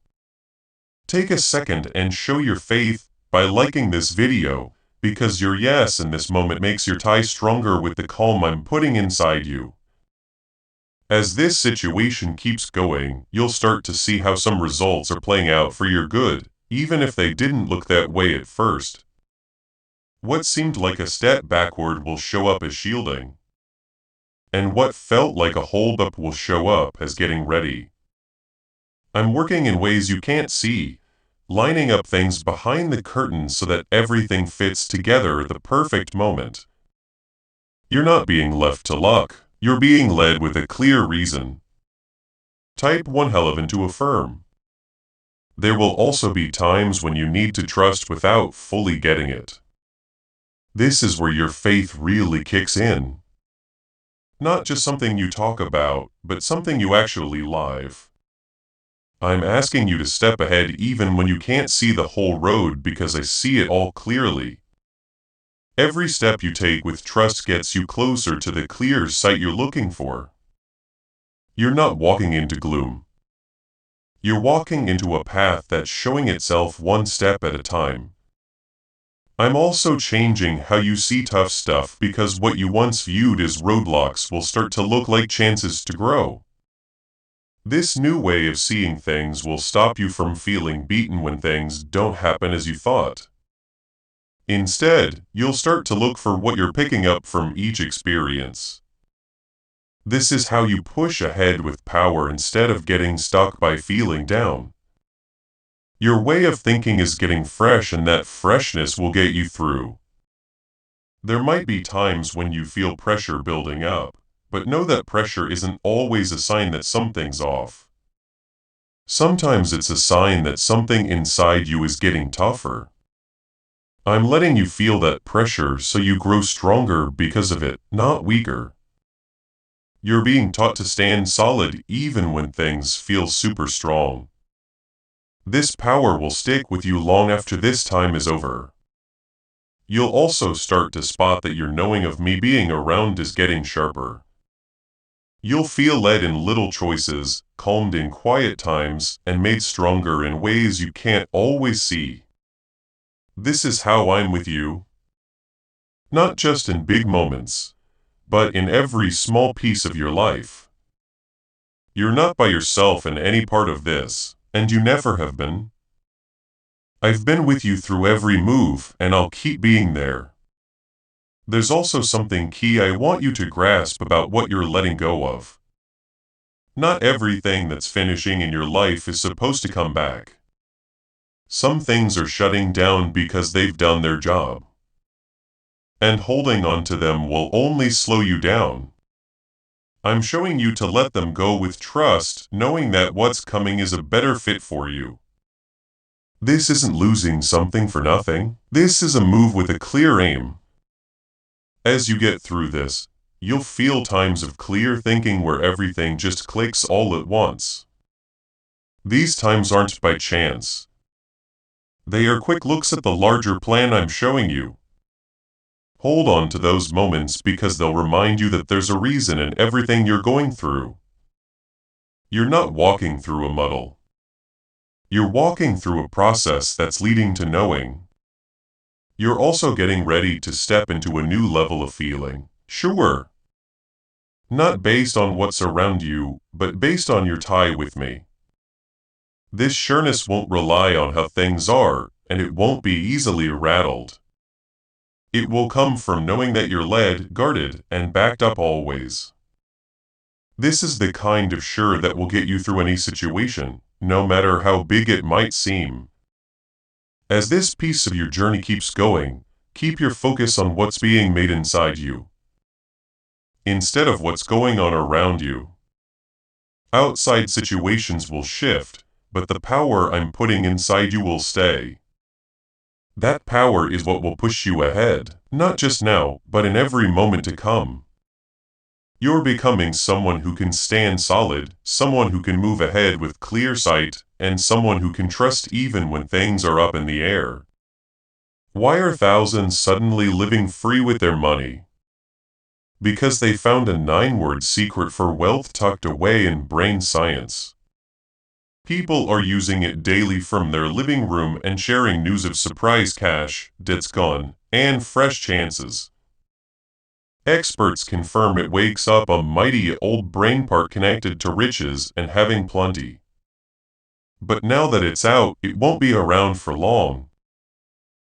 Take a second and show your faith by liking this video, because your yes in this moment makes your tie stronger with the calm I'm putting inside you. As this situation keeps going, you'll start to see how some results are playing out for your good, even if they didn't look that way at first. What seemed like a step backward will show up as shielding. And what felt like a holdup will show up as getting ready. I'm working in ways you can't see, lining up things behind the curtain so that everything fits together at the perfect moment. You're not being left to luck, you're being led with a clear reason. Type 1 hell of into affirm. There will also be times when you need to trust without fully getting it. This is where your faith really kicks in. Not just something you talk about, but something you actually live. I'm asking you to step ahead even when you can't see the whole road, because I see it all clearly. Every step you take with trust gets you closer to the clear sight you're looking for. You're not walking into gloom. You're walking into a path that's showing itself one step at a time. I'm also changing how you see tough stuff, because what you once viewed as roadblocks will start to look like chances to grow. This new way of seeing things will stop you from feeling beaten when things don't happen as you thought. Instead, you'll start to look for what you're picking up from each experience. This is how you push ahead with power instead of getting stuck by feeling down. Your way of thinking is getting fresh, and that freshness will get you through. There might be times when you feel pressure building up, but know that pressure isn't always a sign that something's off. Sometimes it's a sign that something inside you is getting tougher. I'm letting you feel that pressure so you grow stronger because of it, not weaker. You're being taught to stand solid even when things feel super strong. This power will stick with you long after this time is over. You'll also start to spot that your knowing of me being around is getting sharper. You'll feel led in little choices, calmed in quiet times, and made stronger in ways you can't always see. This is how I'm with you. Not just in big moments, but in every small piece of your life. You're not by yourself in any part of this, and you never have been. I've been with you through every move, and I'll keep being there. There's also something key I want you to grasp about what you're letting go of. Not everything that's finishing in your life is supposed to come back. Some things are shutting down because they've done their job. And holding on to them will only slow you down. I'm showing you to let them go with trust, knowing that what's coming is a better fit for you. This isn't losing something for nothing. This is a move with a clear aim. As you get through this, you'll feel times of clear thinking where everything just clicks all at once. These times aren't by chance. They are quick looks at the larger plan I'm showing you. Hold on to those moments, because they'll remind you that there's a reason in everything you're going through. You're not walking through a muddle. You're walking through a process that's leading to knowing. You're also getting ready to step into a new level of feeling, sure. Not based on what's around you, but based on your tie with me. This sureness won't rely on how things are, and it won't be easily rattled. It will come from knowing that you're led, guarded, and backed up always. This is the kind of sure that will get you through any situation, no matter how big it might seem. As this piece of your journey keeps going, keep your focus on what's being made inside you, instead of what's going on around you. Outside situations will shift, but the power I'm putting inside you will stay. That power is what will push you ahead, not just now, but in every moment to come. You're becoming someone who can stand solid, someone who can move ahead with clear sight, and someone who can trust even when things are up in the air. Why are thousands suddenly living free with their money? Because they found a 9-word secret for wealth tucked away in brain science. People are using it daily from their living room and sharing news of surprise cash, debts gone, and fresh chances. Experts confirm it wakes up a mighty old brain part connected to riches and having plenty. But now that it's out, it won't be around for long.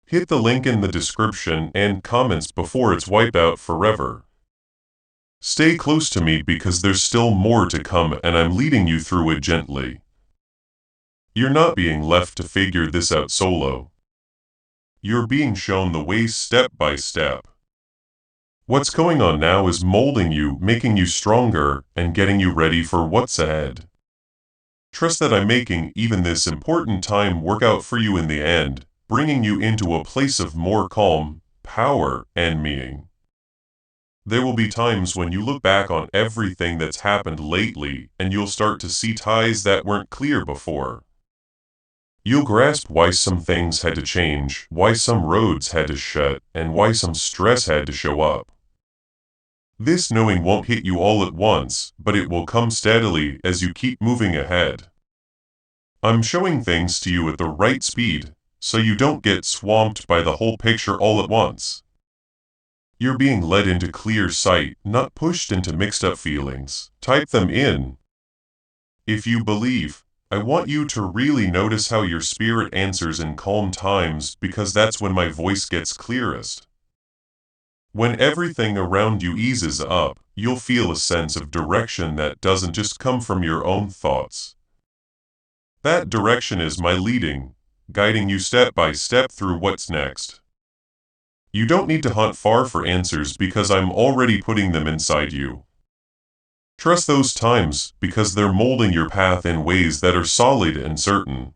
Hit the link in the description and comments before it's wiped out forever. Stay close to me because there's still more to come and I'm leading you through it gently. You're not being left to figure this out solo. You're being shown the way step by step. What's going on now is molding you, making you stronger, and getting you ready for what's ahead. Trust that I'm making even this important time work out for you in the end, bringing you into a place of more calm, power, and meaning. There will be times when you look back on everything that's happened lately and you'll start to see ties that weren't clear before. You'll grasp why some things had to change, why some roads had to shut, and why some stress had to show up. This knowing won't hit you all at once, but it will come steadily as you keep moving ahead. I'm showing things to you at the right speed, so you don't get swamped by the whole picture all at once. You're being led into clear sight, not pushed into mixed up feelings. Type them in. If you believe, I want you to really notice how your spirit answers in calm times because that's when my voice gets clearest. When everything around you eases up, you'll feel a sense of direction that doesn't just come from your own thoughts. That direction is my leading, guiding you step by step through what's next. You don't need to hunt far for answers because I'm already putting them inside you. Trust those times because they're molding your path in ways that are solid and certain.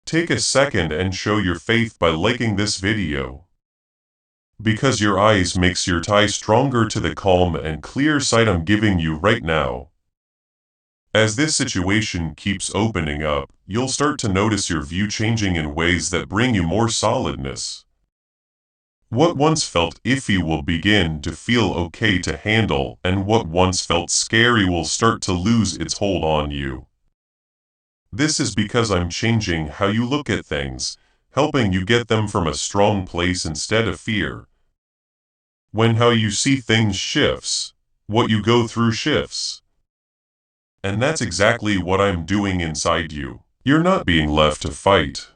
Take a second and show your faith by liking this video. Because your eyes makes your tie stronger to the calm and clear sight I'm giving you right now. As this situation keeps opening up, you'll start to notice your view changing in ways that bring you more solidness. What once felt iffy will begin to feel okay to handle, and what once felt scary will start to lose its hold on you. This is because I'm changing how you look at things, helping you get them from a strong place instead of fear. When how you see things shifts, what you go through shifts. And that's exactly what I'm doing inside you. You're not being left to fight.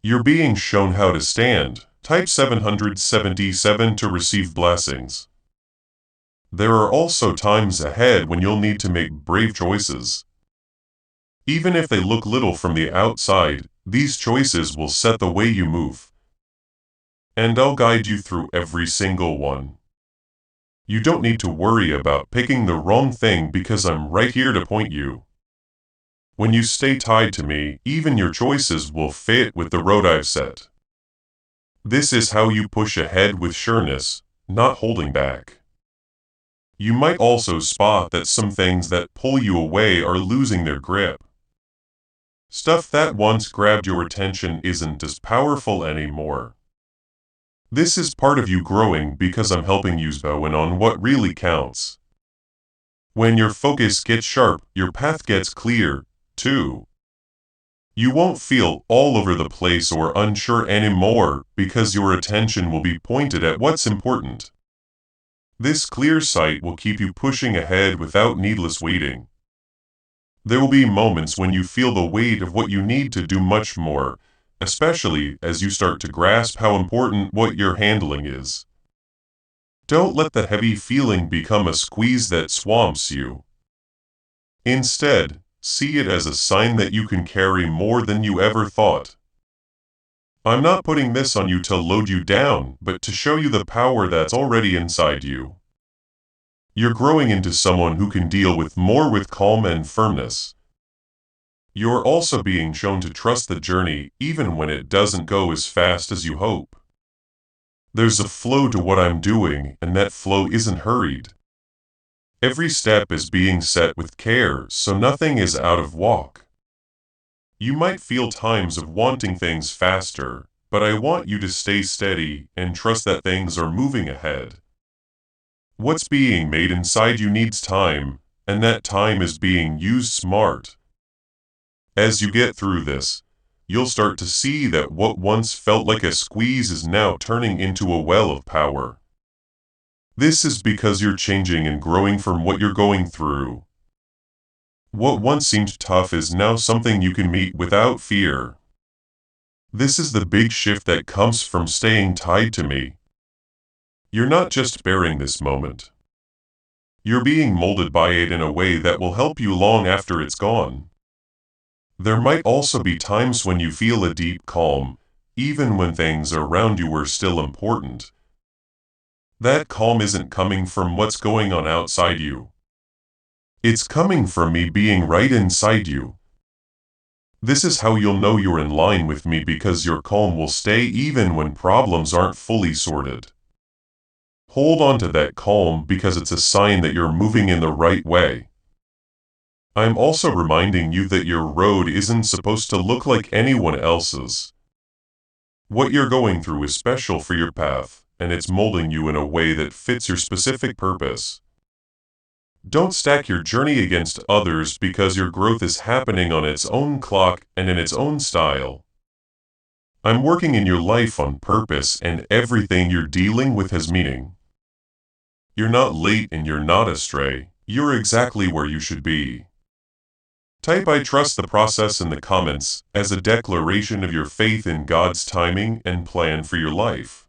You're being shown how to stand. Type 777 to receive blessings. There are also times ahead when you'll need to make brave choices. Even if they look little from the outside, these choices will set the way you move. And I'll guide you through every single one. You don't need to worry about picking the wrong thing because I'm right here to point you. When you stay tied to me, even your choices will fit with the road I've set. This is how you push ahead with sureness, not holding back. You might also spot that some things that pull you away are losing their grip. Stuff that once grabbed your attention isn't as powerful anymore. This is part of you growing because I'm helping you zone in on what really counts. When your focus gets sharp, your path gets clear, too. You won't feel all over the place or unsure anymore because your attention will be pointed at what's important. This clear sight will keep you pushing ahead without needless waiting. There will be moments when you feel the weight of what you need to do much more, especially as you start to grasp how important what you're handling is. Don't let the heavy feeling become a squeeze that swamps you. Instead, see it as a sign that you can carry more than you ever thought. I'm not putting this on you to load you down, but to show you the power that's already inside you. You're growing into someone who can deal with more with calm and firmness. You're also being shown to trust the journey even when it doesn't go as fast as you hope. There's a flow to what I'm doing, and that flow isn't hurried. Every step is being set with care, so nothing is out of walk. You might feel times of wanting things faster, but I want you to stay steady and trust that things are moving ahead. What's being made inside you needs time, and that time is being used smart. As you get through this, you'll start to see that what once felt like a squeeze is now turning into a well of power. This is because you're changing and growing from what you're going through. What once seemed tough is now something you can meet without fear. This is the big shift that comes from staying tied to me. You're not just bearing this moment. You're being molded by it in a way that will help you long after it's gone. There might also be times when you feel a deep calm, even when things around you are still important. That calm isn't coming from what's going on outside you. It's coming from me being right inside you. This is how you'll know you're in line with me, because your calm will stay even when problems aren't fully sorted. Hold on to that calm because it's a sign that you're moving in the right way. I'm also reminding you that your road isn't supposed to look like anyone else's. What you're going through is special for your path, and it's molding you in a way that fits your specific purpose. Don't stack your journey against others, because your growth is happening on its own clock and in its own style. I'm working in your life on purpose, and everything you're dealing with has meaning. You're not late and you're not astray, you're exactly where you should be. Type "I trust the process" in the comments as a declaration of your faith in God's timing and plan for your life.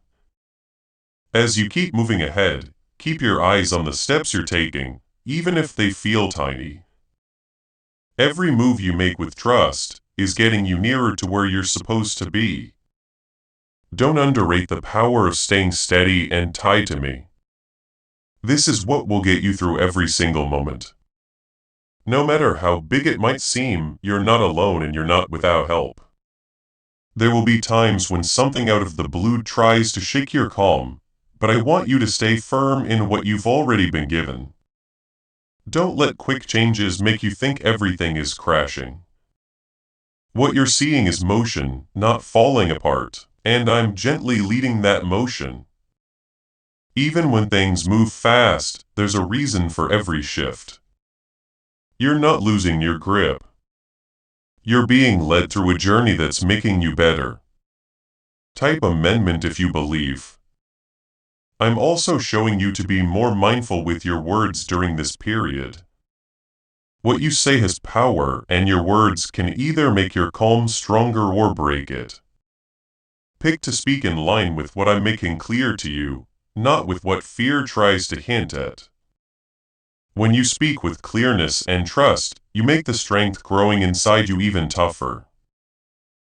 As you keep moving ahead, keep your eyes on the steps you're taking, even if they feel tiny. Every move you make with trust is getting you nearer to where you're supposed to be. Don't underrate the power of staying steady and tied to me. This is what will get you through every single moment. No matter how big it might seem, you're not alone and you're not without help. There will be times when something out of the blue tries to shake your calm, but I want you to stay firm in what you've already been given. Don't let quick changes make you think everything is crashing. What you're seeing is motion, not falling apart, and I'm gently leading that motion. Even when things move fast, there's a reason for every shift. You're not losing your grip. You're being led through a journey that's making you better. Type amendment if you believe. I'm also showing you to be more mindful with your words during this period. What you say has power, and your words can either make your calm stronger or break it. Pick to speak in line with what I'm making clear to you, not with what fear tries to hint at. When you speak with clearness and trust, you make the strength growing inside you even tougher.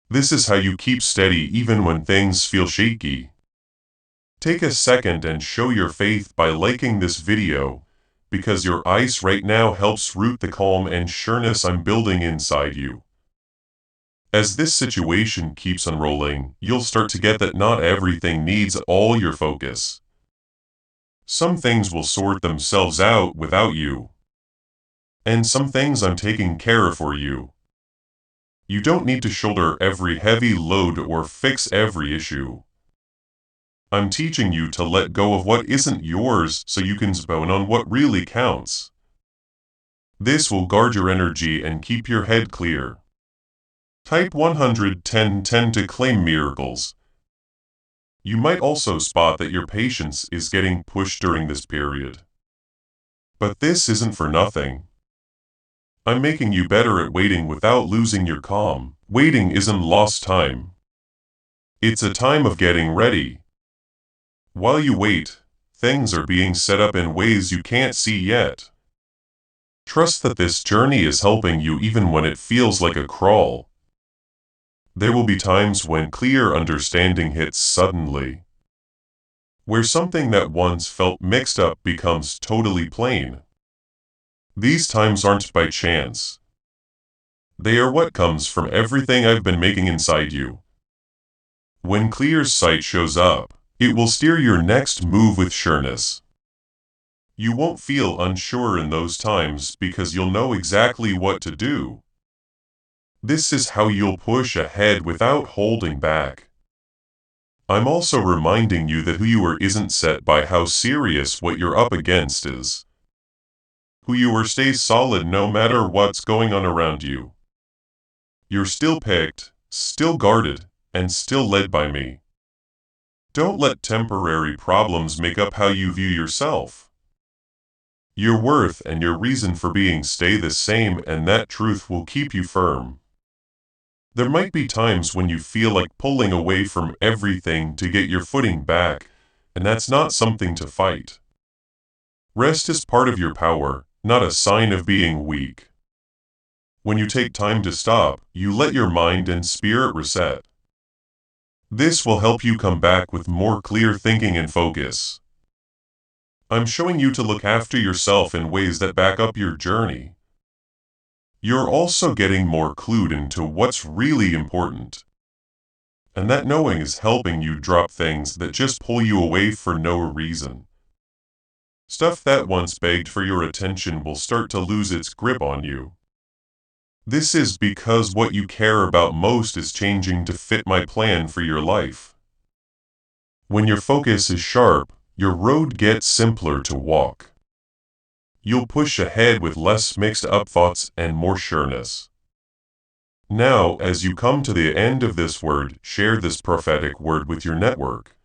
This is how you keep steady even when things feel shaky. Take a second and show your faith by liking this video, because your ice right now helps root the calm and sureness I'm building inside you. As this situation keeps unrolling, you'll start to get that not everything needs all your focus. Some things will sort themselves out without you. And some things I'm taking care of for you. You don't need to shoulder every heavy load or fix every issue. I'm teaching you to let go of what isn't yours so you can zone on what really counts. This will guard your energy and keep your head clear. Type 11010 to claim miracles. You might also spot that your patience is getting pushed during this period. But this isn't for nothing. I'm making you better at waiting without losing your calm. Waiting isn't lost time. It's a time of getting ready. While you wait, things are being set up in ways you can't see yet. Trust that this journey is helping you even when it feels like a crawl. There will be times when clear understanding hits suddenly, where something that once felt mixed up becomes totally plain. These times aren't by chance. They are what comes from everything I've been making inside you. When clear sight shows up, it will steer your next move with sureness. You won't feel unsure in those times because you'll know exactly what to do. This is how you'll push ahead without holding back. I'm also reminding you that who you are isn't set by how serious what you're up against is. Who you are stays solid no matter what's going on around you. You're still picked, still guarded, and still led by me. Don't let temporary problems make up how you view yourself. Your worth and your reason for being stay the same, and that truth will keep you firm. There might be times when you feel like pulling away from everything to get your footing back, and that's not something to fight. Rest is part of your power, not a sign of being weak. When you take time to stop, you let your mind and spirit reset. This will help you come back with more clear thinking and focus. I'm showing you to look after yourself in ways that back up your journey. You're also getting more clued into what's really important. And that knowing is helping you drop things that just pull you away for no reason. Stuff that once begged for your attention will start to lose its grip on you. This is because what you care about most is changing to fit my plan for your life. When your focus is sharp, your road gets simpler to walk. You'll push ahead with less mixed-up thoughts and more sureness. Now, as you come to the end of this word, share this prophetic word with your network.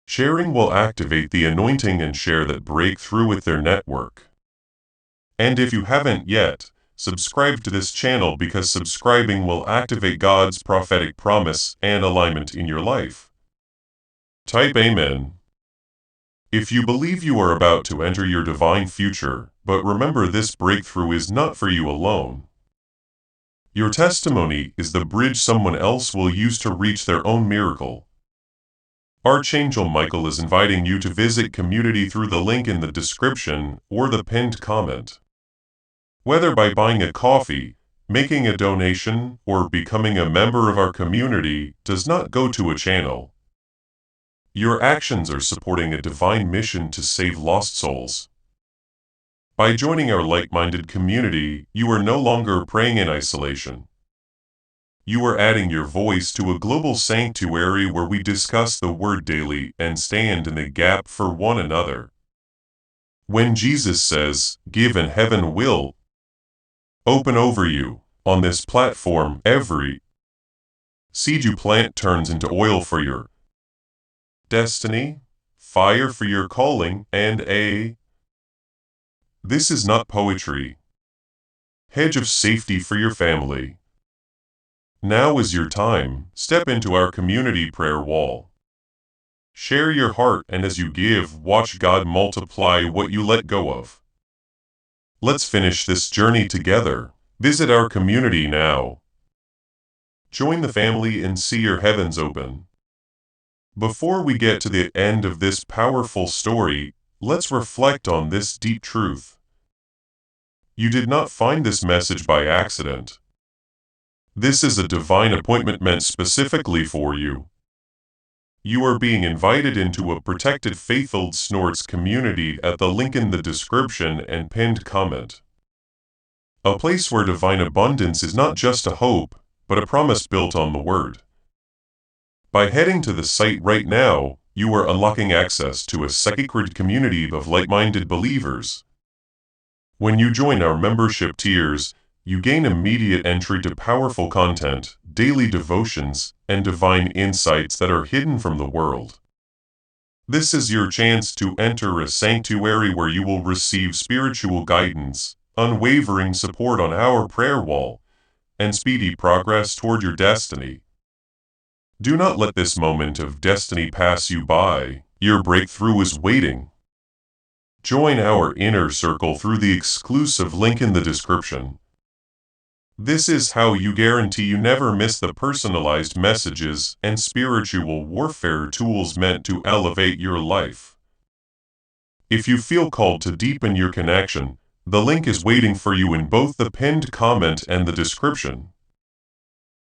Sharing will activate the anointing and share that breakthrough with their network. And if you haven't yet, subscribe to this channel, because subscribing will activate God's prophetic promise and alignment in your life. Type Amen if you believe you are about to enter your divine future, but remember, this breakthrough is not for you alone. Your testimony is the bridge someone else will use to reach their own miracle. Archangel Michael is inviting you to visit community through the link in the description or the pinned comment. Whether by buying a coffee, making a donation, or becoming a member of our community does not go to a channel. Your actions are supporting a divine mission to save lost souls. By joining our like-minded community, you are no longer praying in isolation. You are adding your voice to a global sanctuary where we discuss the Word daily and stand in the gap for one another. When Jesus says, "Give and heaven will open over you," on this platform, every seed you plant turns into oil for your destiny, fire for your calling, and this is not poetry. Hedge of safety for your family. Now is your time. Step into our community prayer wall. Share your heart, and as you give, watch God multiply what you let go of. Let's finish this journey together. Visit our community now. Join the family and see your heavens open. Before we get to the end of this powerful story, let's reflect on this deep truth. You did not find this message by accident. This is a divine appointment meant specifically for you. You are being invited into a protected Faith-Filled Snorts community at the link in the description and pinned comment. A place where divine abundance is not just a hope, but a promise built on the Word. By heading to the site right now, you are unlocking access to a sacred community of like-minded believers. When you join our membership tiers, you gain immediate entry to powerful content, daily devotions, and divine insights that are hidden from the world. This is your chance to enter a sanctuary where you will receive spiritual guidance, unwavering support on our prayer wall, and speedy progress toward your destiny. Do not let this moment of destiny pass you by. Your breakthrough is waiting. Join our inner circle through the exclusive link in the description. This is how you guarantee you never miss the personalized messages and spiritual warfare tools meant to elevate your life. If you feel called to deepen your connection, the link is waiting for you in both the pinned comment and the description.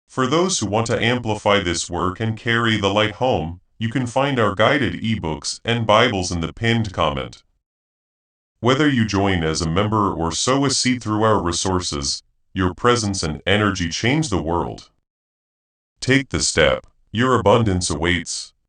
For those who want to amplify this work and carry the light home, you can find our guided ebooks and Bibles in the pinned comment. Whether you join as a member or sow a seed through our resources, your presence and energy change the world. Take the step. Your abundance awaits.